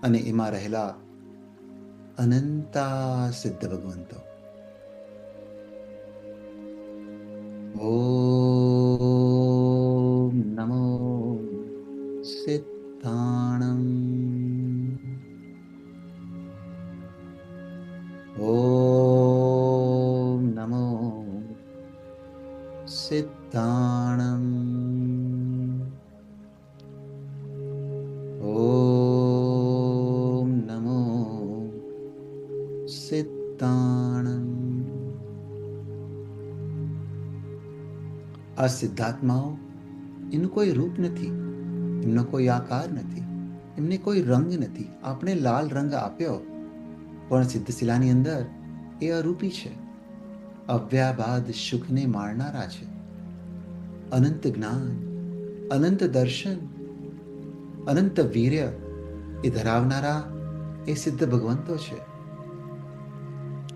અને એમાં રહેલા અનંતા સિદ્ધ ભગવંતો. ઓમ નમો સિદ્ધાણમ. ઓમ નમો સિદ્ધાણમ. ઓમ નમો સિદ્ધાણમ. આ સિદ્ધાત્માઓ, એનું કોઈ રૂપ નથી, એમનો કોઈ આકાર નથી, એમને કોઈ રંગ નથી. આપણે લાલ રંગ આપ્યો પણ સિદ્ધશિલાની અંદર એ અરૂપી છે, અવ્યાબાદ સુખને માણનારા છે. અનંત જ્ઞાન, અનંત દર્શન, અનંત વીર્ય એ ધરાવનારા એ સિદ્ધ ભગવંતો છે.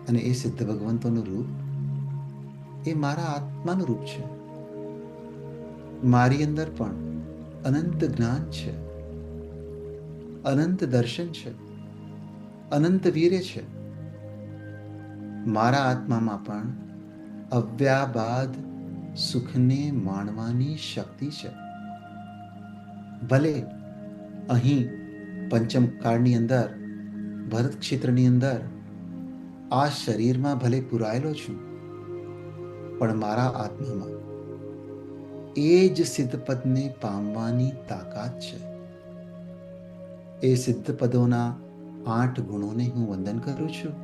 અને એ સિદ્ધ ભગવંતોનું રૂપ એ મારા આત્માનું રૂપ છે. મારી અંદર પણ અનંત જ્ઞાન છે, અનંત દર્શન છે, અનંત વીર્ય છે. મારા આત્મામાં પણ અવ્યાબાદ સુખને માણવાની શક્તિ છે. ભલે અહીં પંચમ કાળની અંદર, ભરત ક્ષેત્રની અંદર આ શરીરમાં ભલે પુરાયેલો છું, પણ મારા આત્મામાં એ જ સિદ્ધ પદને પામવાની તાકાત છે. એ સિદ્ધ પદોના 8 ગુણોને હું વંદન કરું છું.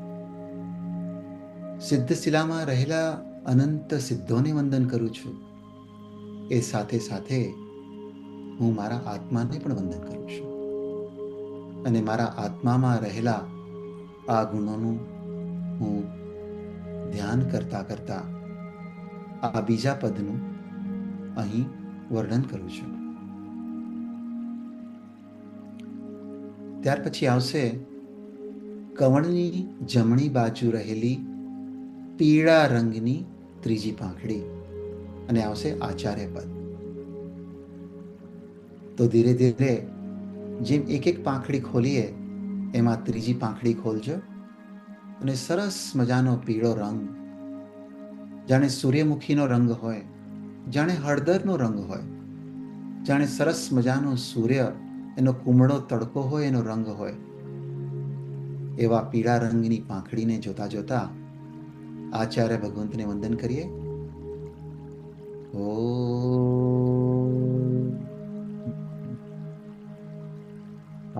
સિદ્ધ શિલામાં રહેલા અનંત સિદ્ધોને વંદન કરું છું. એ સાથે સાથે હું મારા આત્માને પણ વંદન કરું છું. અને મારા આત્મામાં રહેલા આ ગુણોનું હું ધ્યાન કરતા કરતા આ બીજા પદનું અહીં વર્ણન કરું છું. ત્યાર પછી આવશે કમળની જમણી બાજુ રહેલી પીળા રંગની ત્રીજી પાંખડી અને આવશે આચાર્ય પદ. તો ધીરે ધીરે જેમ એક એક પાંખડી ખોલીએ એમાં ત્રીજી પાંખડી ખોલજો અને સરસ મજાનો પીળો રંગ, જાણે સૂર્યમુખીનો રંગ હોય જાણે હળદરનો રંગ હોય, જાણે સરસ મજાનો સૂર્ય એનો કુમળો તડકો હોય એનો રંગ હોય, એવા પીળા રંગની પાંખડીને જોતા જોતા આચાર્ય ભગવંતને વંદન કરીએ. ઓમ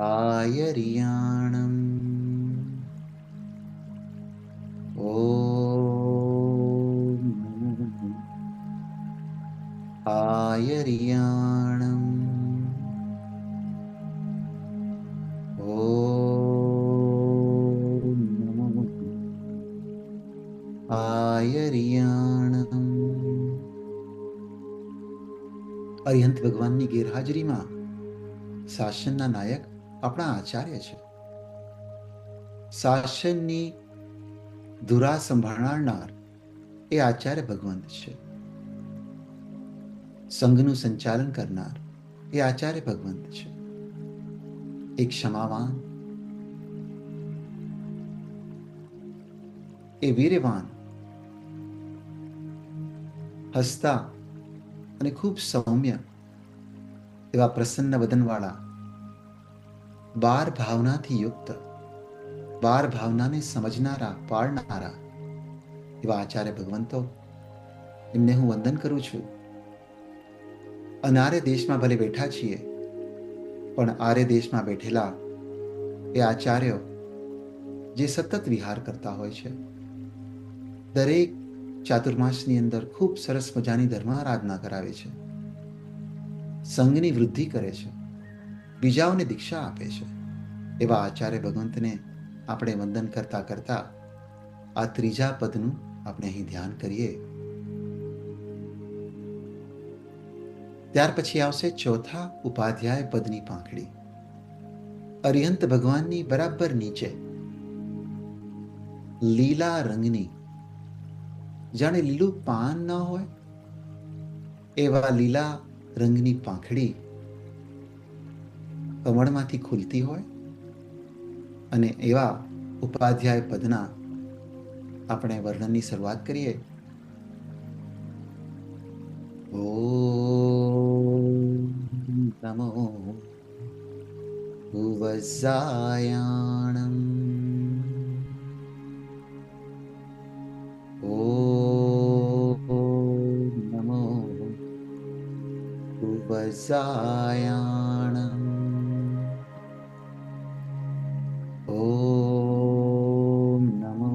આયર્યાણમ ઓમ આયર્યાણમ ઓમ આયર્યાણમ. અરિહંત ભગવાનની ગેરહાજરીમાં શાસનના નાયક આપણા આચાર્ય છે. શાસનની ધુરા સંભાળનાર એ આચાર્ય ભગવંત છે. સંઘનું સંચાલન કરનાર એ આચાર્ય ભગવંત છે. એ ક્ષમાવાન, એ વીર્યવાન, હસતા અને ખૂબ સૌમ્ય એવા પ્રસન્ન વદનવાળા, બાર ભાવનાથી યુક્ત, બાર ભાવનાને સમજનારા, પાળનારા એવા આચાર્ય ભગવંતો, એમને હું વંદન કરું છું. અનાર્ય દેશમાં ભલે બેઠા છીએ, પણ આર્ય દેશમાં બેઠેલા એ આચાર્યો જે સતત વિહાર કરતા હોય છે, દરેક ચાતુર્માસની અંદર ખૂબ સરસ મજાની ધર્મારાધના કરાવે છે, સંઘની વૃદ્ધિ કરે છે, બીજાઓને દીક્ષા આપે છે, એવા આચાર્ય ભગવંતને આપણે વંદન કરતા કરતા આ ત્રીજા પદનું આપણે અહીં ધ્યાન કરીએ. ત્યાર પછી આવશે ચોથા ઉપાધ્યાય પદની પાંખડી. અરિહંત ભગવાનની બરાબર નીચે લીલા રંગની, જાણે લીલું પાન ન હોય એવા લીલા રંગની પાંખડી કમળમાંથી ખુલતી હોય, અને એવા ઉપાધ્યાય પદના આપણે વર્ણનની શરૂઆત કરીએ. ઓમ નમો ભુવસ્સાયાણમ ઓમ નમો ભુવસ્સાયાણમ ઓમ નમો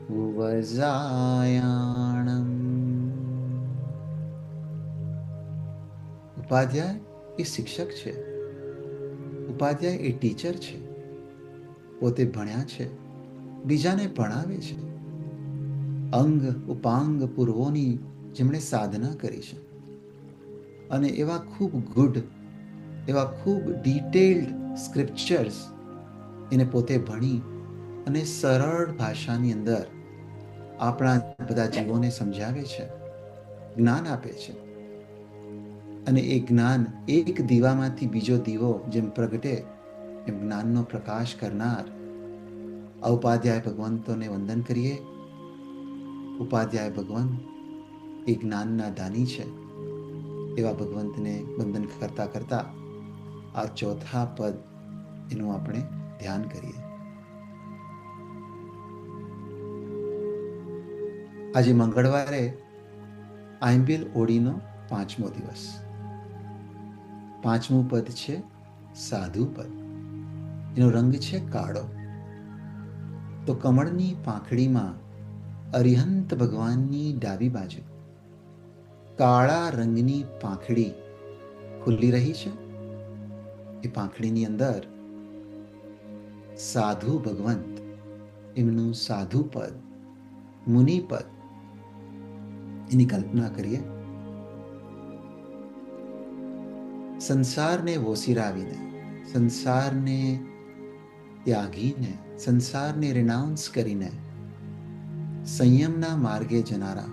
ભુવસ્સાયાણમ. ઉપાધ્યાય એ શિક્ષક છે, ઉપાધ્યાય એ ટીચર છે. પોતે ભણ્યા છે, બીજાને ભણાવે છે. અંગ ઉપાંગ પૂર્વોની જેમણે સાધના કરી છે, અને એવા ખૂબ ગુડ, એવા ખૂબ ડિટેલ્ડ સ્ક્રિપ્ચર્સ એને પોતે ભણી અને સરળ ભાષાની અંદર આપણા બધા જીવોને સમજાવે છે, જ્ઞાન આપે છે. અને એ જ્ઞાન એક દીવામાંથી બીજો દીવો જેમ પ્રગટે એમ જ્ઞાનનો પ્રકાશ કરનાર આ ઉપાધ્યાય ભગવંતોને વંદન કરીએ. ઉપાધ્યાય ભગવંત એ જ્ઞાનના દાની છે, એવા ભગવંતને વંદન કરતા કરતા આ ચોથા પદ એનું આપણે ધ્યાન કરીએ. આજે મંગળવારે આંબિલ ઓડીનો 5મો દિવસ. 5મું પદ છે સાધુ પદ. એનો રંગ છે કાળો. તો કમળની પાંખડીમાં અરિહંત ભગવાનની ડાબી બાજુ કાળા રંગની પાંખડી ખુલ્લી રહી છે. એ પાંખડીની અંદર સાધુ ભગવંત એમનું સાધુ પદ, મુનિ પદ એની કલ્પના કરીએ. સંસારને વોસીરાવીને, સંસારને ત્યાગીને, સંસારને રિનાઉન્સ કરીને સંયમના માર્ગે જનારા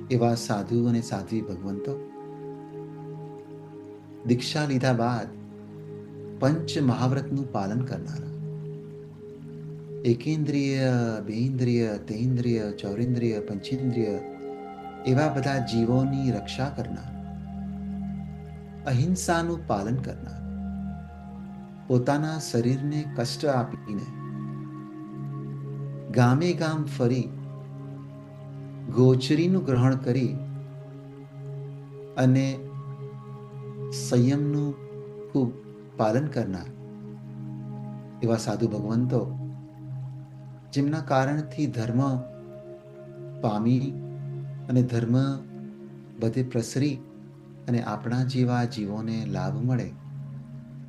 એવા સાધુ અને સાધ્વી ભગવંતો, દીક્ષા લીધા બાદ પંચ મહાવ્રતનું પાલન કરનારા, એકેન્દ્રિય, બેન્દ્રિય, તેન્દ્રિય, ચૌરેન્દ્રિય, પંચેન્દ્રિય એવા બધા જીવોની રક્ષા કરનાર, અહિંસાનું પાલન કરનાર, પોતાના શરીરને કષ્ટ આપીને ગામે ગામ ફરી ગોચરીનું ગ્રહણ કરી અને સંયમનું ખૂબ પાલન કરનાર એવા સાધુ ભગવંતો, જેમના કારણથી ધર્મ પામી અને ધર્મ બધે પ્રસરી અને આપણા જેવા જીવોને લાભ મળે,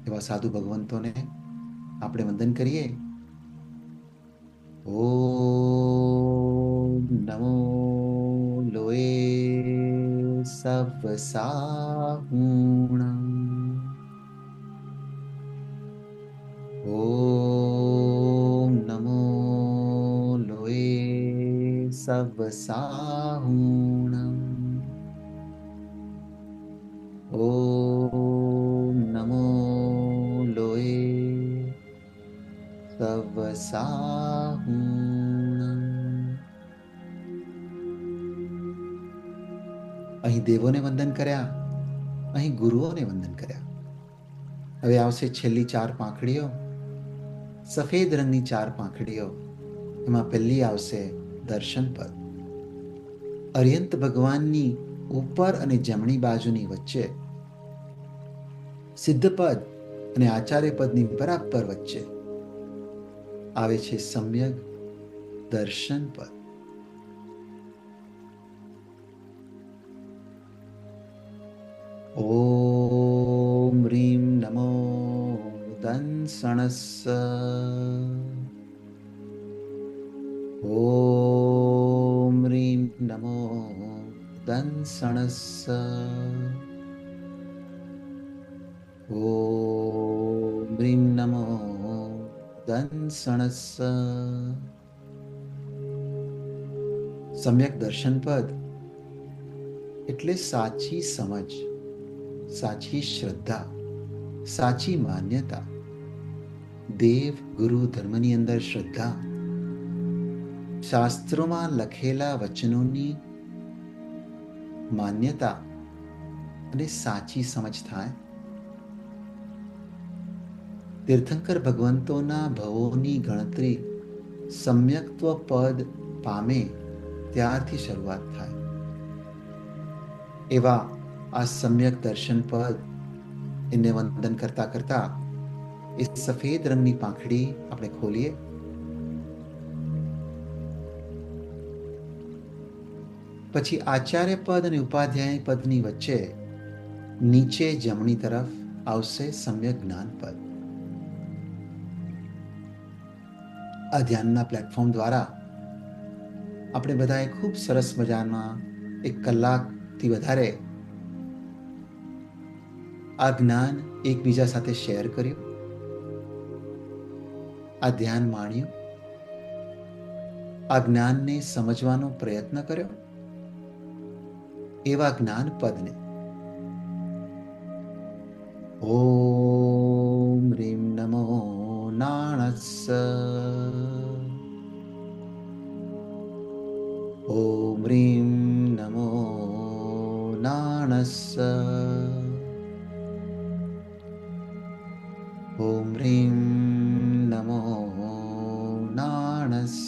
એવા સાધુ ભગવંતોને આપણે વંદન કરીએ. ઓમ નમો લોએ સવ સાહુણમ. ઓમ નમો લોએ સવ સાહુણમ. ઓમ નમો લોએ સવ સાહુણમ. અહીં દેવોને વંદન કર્યા, અહીં ગુરુઓને વંદન કર્યા. હવે આવશે છેલ્લી 4 પાંખડીઓ, સફેદ રંગની 4 પાંખડીઓ. એમાં પહેલી આવશે દર્શન પદ. અર્યંત ભગવાનની ઉપર અને જમણી બાજુની વચ્ચે, સિદ્ધ પદ અને આચાર્ય પદની બરાબર વચ્ચે આવે છે સમ્યક દર્શન પદ. ઓમ રીમ નમો દંસણસ્સ. ઓમ રીમ નમો દંસણસ્સ. ઓમ રીમ નમો દંસણસ્સ. સમ્યક દર્શન પદ એટલે સાચી સમજ, સાચી શ્રદ્ધા, સાચી માન્યતા. દેવ ગુરુ ધર્મની અંદર શ્રદ્ધા, શાસ્ત્રોમાં લખેલા વચનોની માન્યતા અને સાચી સમજ થાય. તીર્થંકર ભગવંતોના ભવોની ગણતરી સમ્યક્ત્વ પદ પામે ત્યારથી શરૂઆત થાય. એવા આ સમ્યક દર્શન પદ એને વંદન કરતા કરતા એ સફેદ રંગની પાંખડી આપણે ખોલીએ. પછી આચાર્ય પદ અને ઉપાધ્યાય પદની વચ્ચે નીચે જમણી તરફ આવશે સમ્યક જ્ઞાન પદ. આ ધ્યાનના પ્લેટફોર્મ દ્વારા આપણે બધાએ ખૂબ સરસ મજાના 1 કલાકથી વધારે આ જ્ઞાન એકબીજા સાથે શેર કર્યું, આ ધ્યાન માણ્યું, આ જ્ઞાનને સમજવાનો પ્રયત્ન કર્યો. એવા જ્ઞાન પદને ઓમ રીમ નમો નાણસ્સ. ઓમ રીમ નમો નાણસ્સ. ઓમ રીમ નમો નાણસ્સ.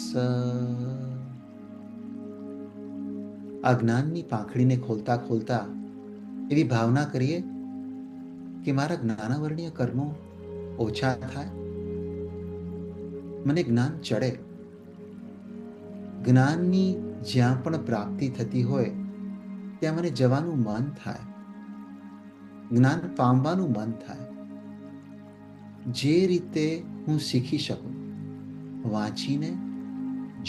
આ જ્ઞાનની પાંખડીને ખોલતા ખોલતા એવી ભાવના કરીએ કે મારા જ્ઞાનાવરણીય કર્મો ઓછા થાય, મને જ્ઞાન ચડે. જ્ઞાનની જ્યાં પણ પ્રાપ્તિ થતી હોય ત્યાં મને જવાનું મન થાય, જ્ઞાન પામવાનું મન થાય. જે રીતે હું શીખી શકું, વાંચીને,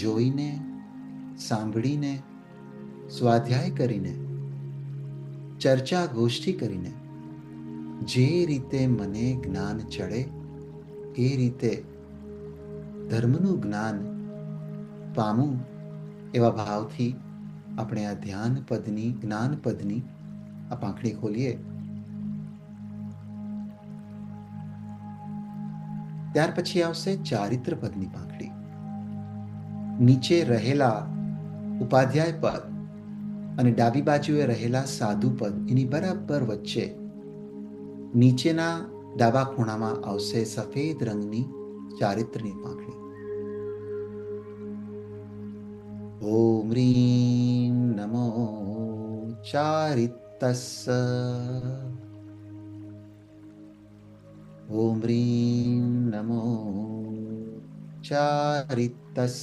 જોઈને, સાંભળીને, સ્વાધ્યાય કરીને, ચર્ચા ગોષ્ઠી કરીને, જે રીતે મને જ્ઞાન ચડે એ રીતે ધર્મનું જ્ઞાન પામું. એવા ભાવથી આપણે આ ધ્યાન પદની, જ્ઞાન પદની આ પાંખડી ખોલીએ. ત્યાર પછી આવશે ચારિત્ર પદની પાંખડી. નીચે રહેલા ઉપાધ્યાય પદ અને ડાબી બાજુએ રહેલા સાધુ પદ એની બરાબર વચ્ચે નીચેના ડાબા ખૂણામાં આવશે સફેદ રંગની ચારિત્રની પાંખડી. ઓમ રીમ નમો ચારિતસ્સ. ઓમ રીમ નમો ચારિતસ્સ.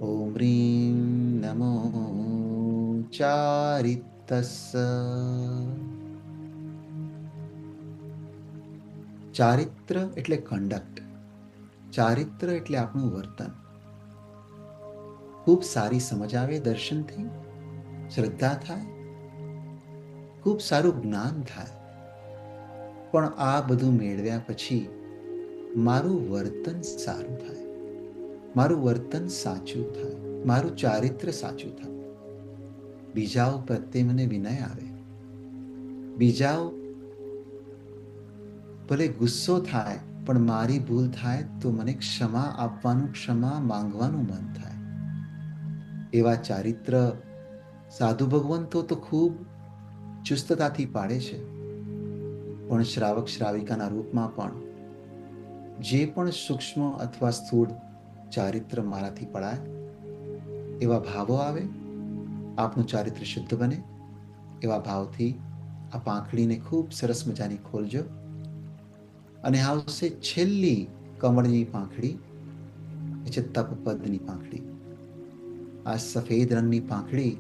ઓમ રીમ નમો ચારિતસ્સ. ચારિત્ર એટલે કંડક્ટ. ચારિત્ર એટલે આપણું વર્તન. ખૂબ સારી સમજ આવે દર્શનથી, શ્રદ્ધા થાય, ખૂબ સારું જ્ઞાન થાય. પણ આ બધું મેળવ્યા પછી મારું વર્તન સારું થાય, મારું વર્તન સાચું થાય, મારું ચારિત્ર સાચું થાય. બીજાઓ પ્રત્યે મને વિનય આવે. બીજાઓ ભલે ગુસ્સો થાય પણ મારી ભૂલ થાય તો મને ક્ષમા આપવાનું, ક્ષમા માંગવાનું મન થાય. એવા ચારિત્ર સાધુ ભગવંતો તો ખૂબ ચુસ્તતાથી પાડે છે, પણ શ્રાવક શ્રાવિકાના રૂપમાં પણ જે પણ સૂક્ષ્મ અથવા સ્થૂળ ચારિત્ર મારાથી પડાય એવા ભાવો આવે, આપનું ચારિત્ર શુદ્ધ બને. એવા ભાવથી આ પાંખડીને ખૂબ સરસ મજાની ખોલજો અને આવશે છેલ્લી કમળની પાંખડી, એ છે તપપદની પાંખડી. આ સફેદ રંગની પાંખડી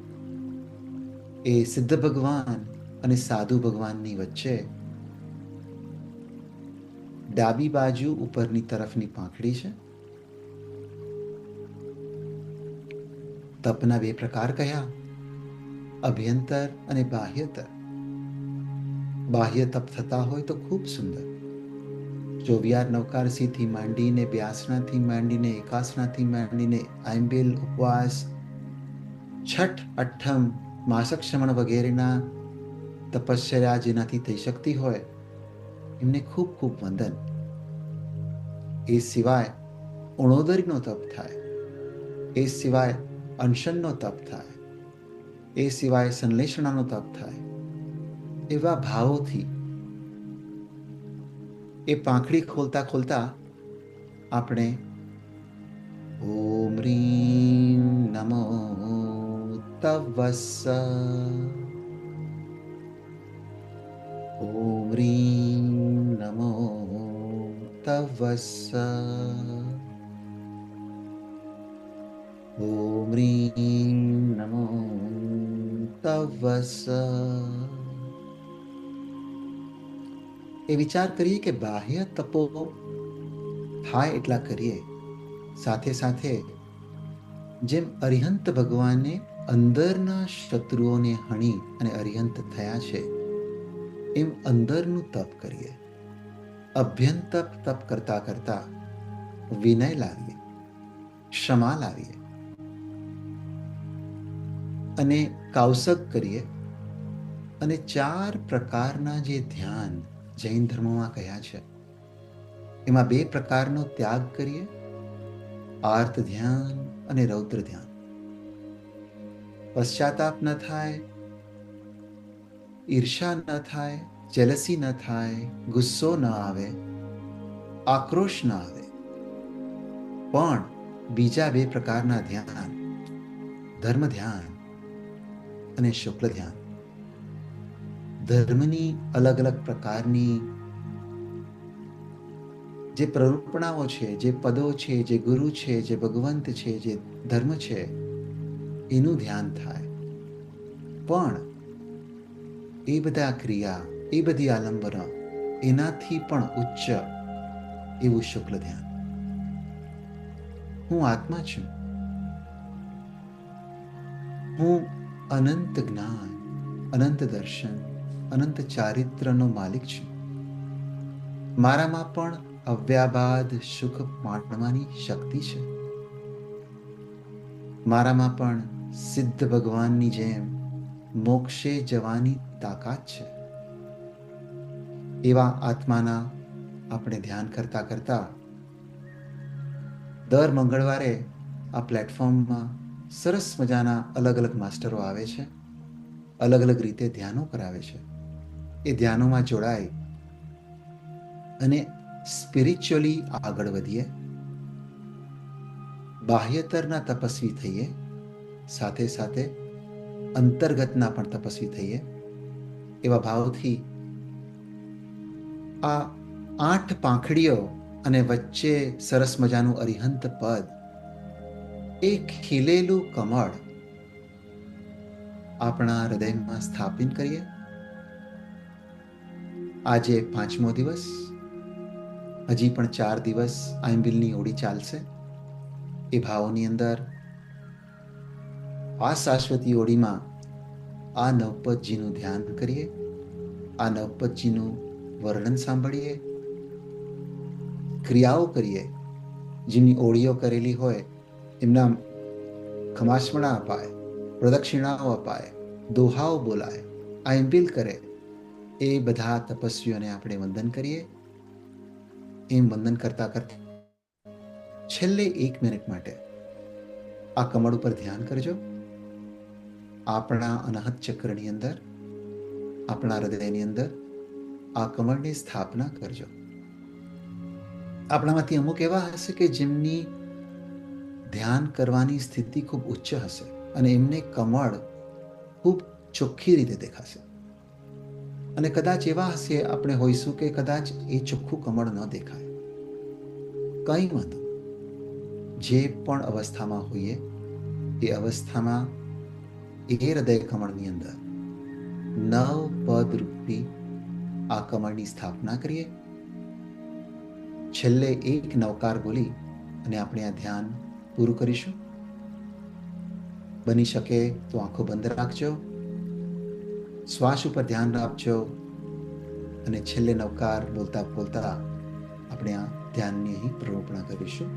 એ સિદ્ધ ભગવાન અને સાધુ ભગવાનની વચ્ચે ડાબી બાજુ ઉપરની તરફની પાંખડી છે. તપના બે પ્રકાર કયા? અભ્યંતર અને બાહ્યતર. બાહ્ય તપ થતા હોય તો ખૂબ સુંદર. 24 નવકારસીથી માંડીને, બ્યાસનાથી માંડીને, એકાસનાથી માંડીને, આંબેલ, ઉપવાસ, છઠ, અઠ્ઠમ, માસક શ્રમણ વગેરેના તપશ્ચર્યા જેનાથી થઈ શકતી હોય એમને ખૂબ ખૂબ વંદન. એ સિવાય ઉણોદરીનો તપ થાય, એ સિવાય અનશનનો તપ થાય, એ સિવાય સંલેષણાનો તપ થાય. એવા ભાવોથી એ પાંખડી ખોલતા ખોલતા આપણે ઓમ રીમ નમો તવસ્સ. ઓમ રીમ નમો તવસ્સ. ઓમ રીમ નમો તવસ્સ. એ વિચાર કરીએ કે બાહ્ય તપો થાય એટલા કરીએ. સાથે સાથે જેમ અરિહંત ભગવાને અંદરના શત્રુઓને હણી અને અરિહંત થયા છે એમ અંદરનું તપ કરીએ. અભ્યંતર તપ કરતા કરતા વિનય લાવીએ, ક્ષમા લાવીએ અને કૌશક કરીએ. અને 4 પ્રકારના જે ધ્યાન જૈન ધર્મમાં કહ્યા છે એમાં 2 પ્રકારનો ત્યાગ કરીએ, આર્ત ધ્યાન અને રૌદ્ર ધ્યાન. પશ્ચાતાપ ન થાય, ઈર્ષા ન થાય, જેલસી ન થાય, ગુસ્સો ન આવે, આક્રોશ ન આવે. પણ બીજા 2 પ્રકારના ધ્યાન, ધર્મ ધ્યાન અને શુક્લ ધ્યાન. ધર્મની અલગ અલગ પ્રકારની જે પ્રરૂપણાઓ છે, જે પદો છે, જે ગુરુ છે, જે ભગવંત છે, જે ધર્મ છે એનું ધ્યાન થાય. પણ એ બધા ક્રિયા, એ બધી આલંબનો એનાથી પણ ઉચ્ચ એવું શુક્લ ધ્યાન. હું આત્મા છું, હું અનંત જ્ઞાન, અનંત દર્શન, અનંત ચારિત્રનો માલિક છું. મારામાં પણ અવ્યાબાદ સુખ માણવાની શક્તિ છે. મારામાં પણ સિદ્ધ ભગવાનની જેમ મોક્ષે જવાની તાકાત છે. એવા આત્માના આપણે ધ્યાન કરતા કરતા દર મંગળવારે આ પ્લેટફોર્મમાં સરસ મજાના અલગ અલગ માસ્ટરો આવે છે, અલગ અલગ રીતે ધ્યાનો કરાવે છે. એ ધ્યાનોમાં જોડાઈ અને સ્પિરિચ્યુઅલી આગળ વધીએ, બાહ્યતરના તપસ્વી થઈએ, સાથે સાથે અંતર્ગતના પણ તપસ્વી થઈએ. એવા ભાવથી આ 8 પાંખડીઓ અને વચ્ચે સરસ મજાનું અરિહંત પદ, એક ખીલેલું કમળ આપણા હૃદયમાં સ્થાપિત કરીએ. આજે 5મો દિવસ, હજી પણ 4 દિવસ આંબિલની ઓળી ચાલશે. એ ભાવોની અંદર આ શાશ્વતી ઓળીમાં આ નવપતજીનું ધ્યાન કરીએ, આ નવપતજીનું વર્ણન સાંભળીએ, ક્રિયાઓ કરીએ. જેમની ઓળીઓ કરેલી હોય એમના ખમાસમણા અપાય, પ્રદક્ષિણાઓ અપાય, દોહાઓ બોલાય, આંબિલ કરે. એ બધા તપસ્વીઓને આપણે વંદન કરીએ. એમ વંદન કરતા કરતા છેલ્લે 1 મિનિટ માટે આ કમળ ઉપર ધ્યાન કરજો. આપણા અનાહત ચક્રની અંદર, આપણા હૃદયની અંદર આ કમળની સ્થાપના કરજો. આપણામાંથી અમુક એવા હશે કે જેમની ધ્યાન કરવાની સ્થિતિ ખૂબ ઉચ્ચ હશે અને એમને કમળ ખૂબ ચોખ્ખી રીતે દેખાશે. અને કદાચ એવા હશે આપણે હોઈશું કે કદાચ એ ચોખ્ખું કમળ ન દેખાય. કંઈ વાંધો, જે પણ અવસ્થામાં હોઈએ એ અવસ્થામાં એ હૃદય કમળની અંદર 9 પદ રૂપી આ કમળની સ્થાપના કરીએ. છેલ્લે 1 નવકાર બોલી અને આપણે આ ધ્યાન પૂરું કરીશું. બની શકે તો આંખો બંધ રાખજો, શ્વાસ ઉપર ધ્યાન રાખજો અને છેલ્લે નવકાર બોલતા બોલતા આપણે આ ધ્યાનની અહીં પ્રરોપણા કરીશું.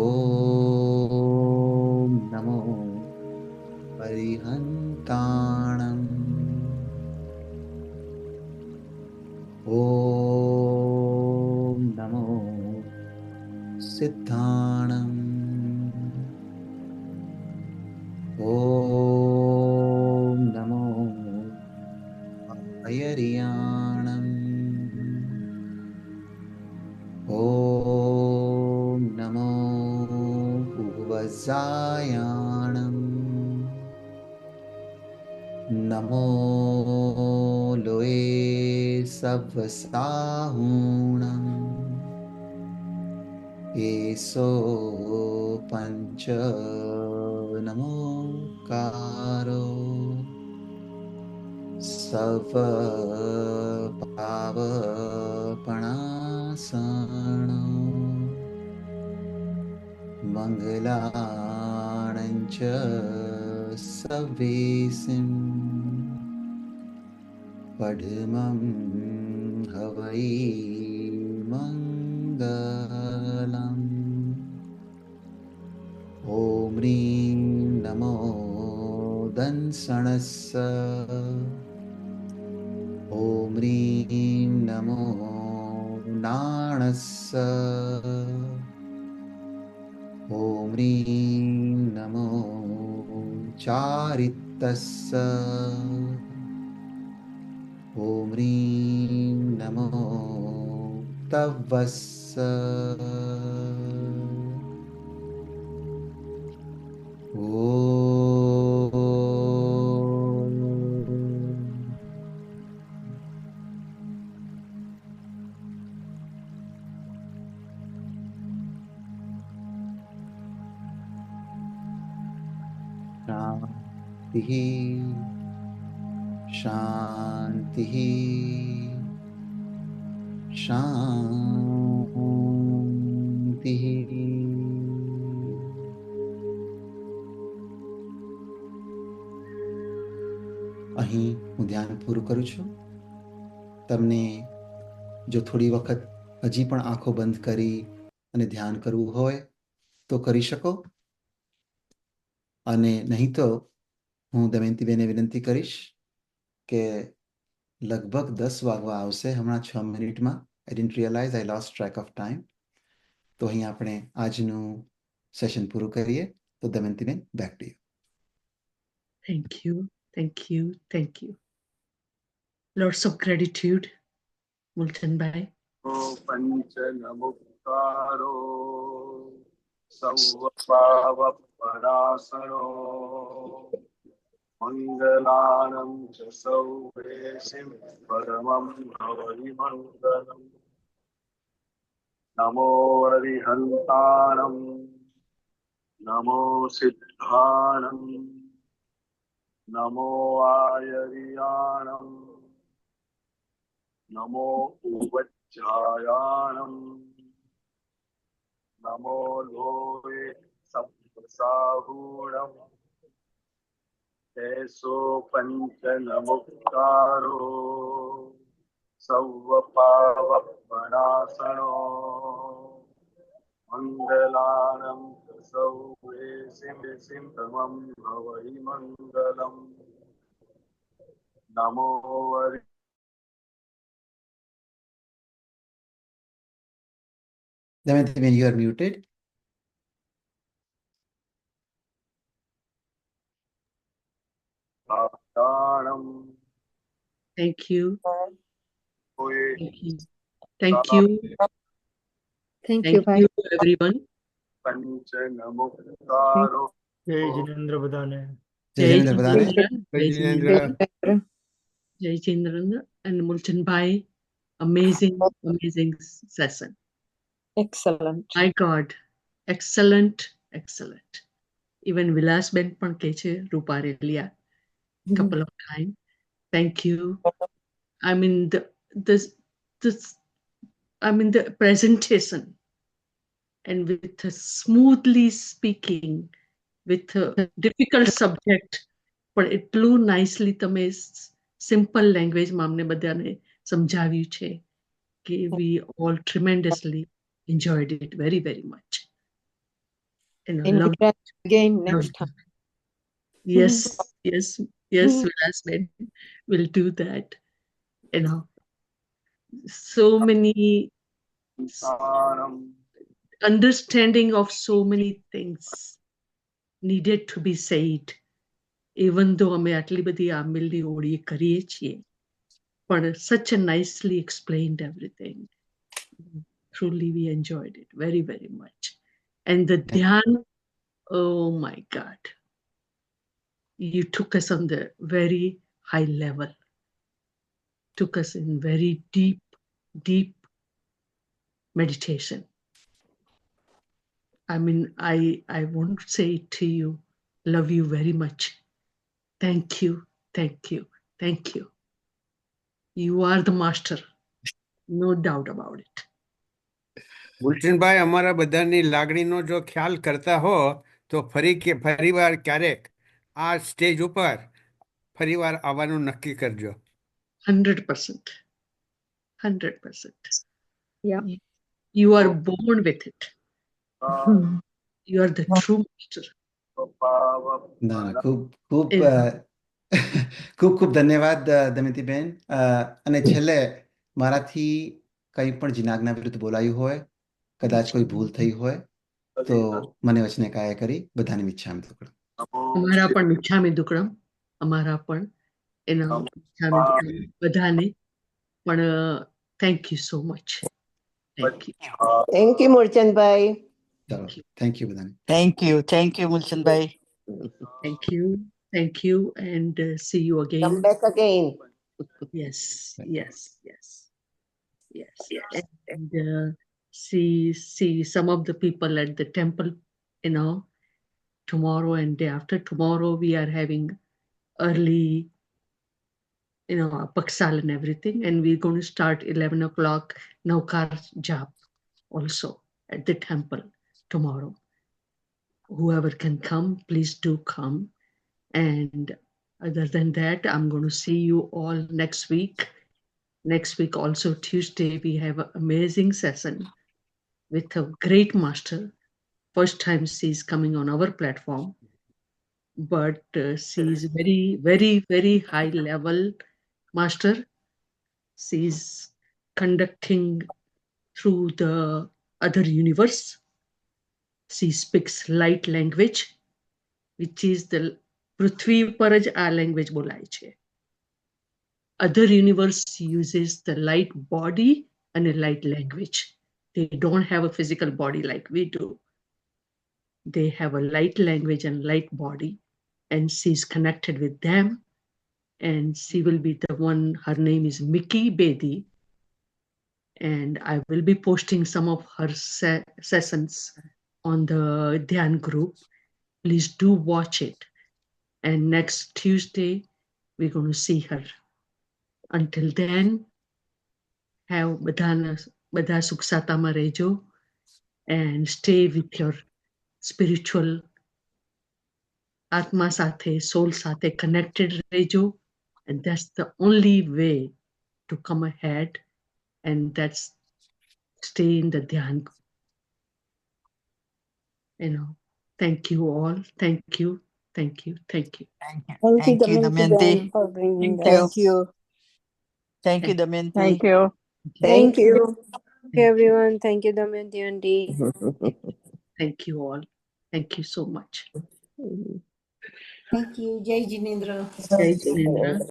ઓમ નમો અરિહંતાણમ. ઓમ નમો સિદ્ધાણમ. ઓમ નમો અયરિયાણમ. ઓમ નમો ઉવજાયાણમ. નમો લોએ સવસાહૂણમ. એસો પંચ નમોકારો. સવ પાવપણાસણો. મંગલાણંચ સવેસિમ. પડમં હવૈ મંગલમ. ઓમ રીમ નમો દંસણસ્સ. ઓમ રીમ નમો નાણસ્સ. ઓમ રીમ નમો ચારિતસ્સ. ઓમ રીમ નમો તવસ્સ. શાંતિ શાંતિ. અહીં હું ધ્યાન પૂરું કરું છું. તમને જો થોડી વખત હજી પણ આંખો બંધ કરી અને ધ્યાન કરવું હોય તો કરી શકો, અને નહીં તો હું દમયંતીબેને વિનંતી કરીશ કે લગભગ 10 વાગવા આવશે હમણાં 6 મિનિટમાં. I didn't realise, I lost track of time. તો અહીં આપણે આજનું સેશન પૂરું કરીએ. તો So Damayantiben, back to you. Thank you. Thank you. Thank you. Lots of gratitude, Multan Bhai. पंचनमुक्तारो सर्वपावपरासरो मङ्गलानं च सौवेशिं परमं भवविमङ्गलम् नमो हरिहन्ताणं नमो सिद्धाणं नमो आयर्याणं नमो उपज्जायाणं नमो लोवे सप्तसाहूणम् ऐसो पंचनमुक्तारो सर्वपावपणासनो मङ्गलानं च सौवेशिं परमं भवहि मङ्गलम् नमो Damayantiben, you are muted. हरिहन्ताणं Thank you. Lowe Thank you. Thank you. Thank you, Thank bye. you, everyone. पंचनमुक्तारो जय Jinendra बदाने Jai Jai Jinendra Badane. Jinendra, Jai Jai Jinendra, Jinendra. Jai Jinendra, and Multan Bhai. Amazing, amazing session. Excellent. My God, excellent, excellent. Even Vilas Ben પણ કહે છે Rupareliya couple of times. Thank you. I mean the presentation and with smoothly speaking with a difficult subject, પણ એટલું nicely તમે simple language માં અમને બધાને સમજાવ્યું છે કે we all tremendously enjoyed it very, very much. Love Invite us again next time. Yes, yes, Vilas Ben will do that. So many understanding of so many things needed to be said, even though અમે આટલી બધી આમિલની ઓળી કરીએ છીએ, but such a nicely explained everything. Truly we enjoyed it very, very much. And the dhyan, oh my God, you took us on the very high level, took us in very deep, deep meditation. I mean, I want to say it to you, love you very much. Thank you, thank you, thank you. You are the master, no doubt about it. ગુલશનભાઈ, અમારા બધાની લાગણીનો જો ખ્યાલ કરતા હો તો ફરીવાર ક્યારેક આ સ્ટેજ ઉપર ફરીવાર આવવાનું નક્કી કરજો. 100%. 100%. Yeah. You are born with it. You are the true master. ના ખૂબ ખૂબ એ- ખૂબ ખૂબ ધન્યવાદ દમયંતીબેન. અને છેલ્લે મારાથી કંઈ પણ જીનાગના વિરુદ્ધ બોલાયું હોય, કદાચ કોઈ ભૂલ થઈ હોય તો મને વચને કાયા કરી બધાની મિચ્છામી દુક્કડમ. અમારા પણ મિચ્છામી દુક્કડમ, અમારા પણ એના મિચ્છામી દુક્કડમ બધાને પણ thank you so much. Thank you. Thank you, Murchan Bhai. ચાલો, થેન્ક યુ બધાને. Thank you, Mulchan Bhai. Thank you, and see you again. Come back again. Yes, yes, yes, yes. Yes. And see some of the people at the temple, tomorrow and day after tomorrow we are having early, paksal and everything, and we're going to start 11 o'clock Naukar Jap also at the temple tomorrow. Whoever can come, please do come. And other than that, I'm going to see you all next week. Next week, also Tuesday, we have an amazing session with a great master. First time she's coming on our platform, but she's very, very, very high level master. She's conducting through the other universe. She speaks light language, which is the પૃથ્વી પર જ આ લેંગ્વેજ બોલાય છે. Other universe uses the light body and a light language. They don't have a physical body like we do. They have a light language and light body, and she's connected with them. And she will be the one, her name is Mickey Bedi. And I will be posting some of her sessions on the Dhyan group. Please do watch it. And next Tuesday, we're going to see her. Until then, have બધા સુખ સાતામાં રહેજો and stay with your spiritual આત્મા સાથે, soul સાથે connected રહેજો. And that's the only way to come ahead, and that's stay in the dhyan. Thank you all. Thank you. Thank you. Thank you. Thank you, Damayanti. for bringing Thank us. you. Thank you, Damayanti. Thank you. Thank you. Thank you, everyone. Thank you, Damayanti Aunty. Thank you all. Thank you so much. Thank you. Jai Jinendra. Jai Jinendra.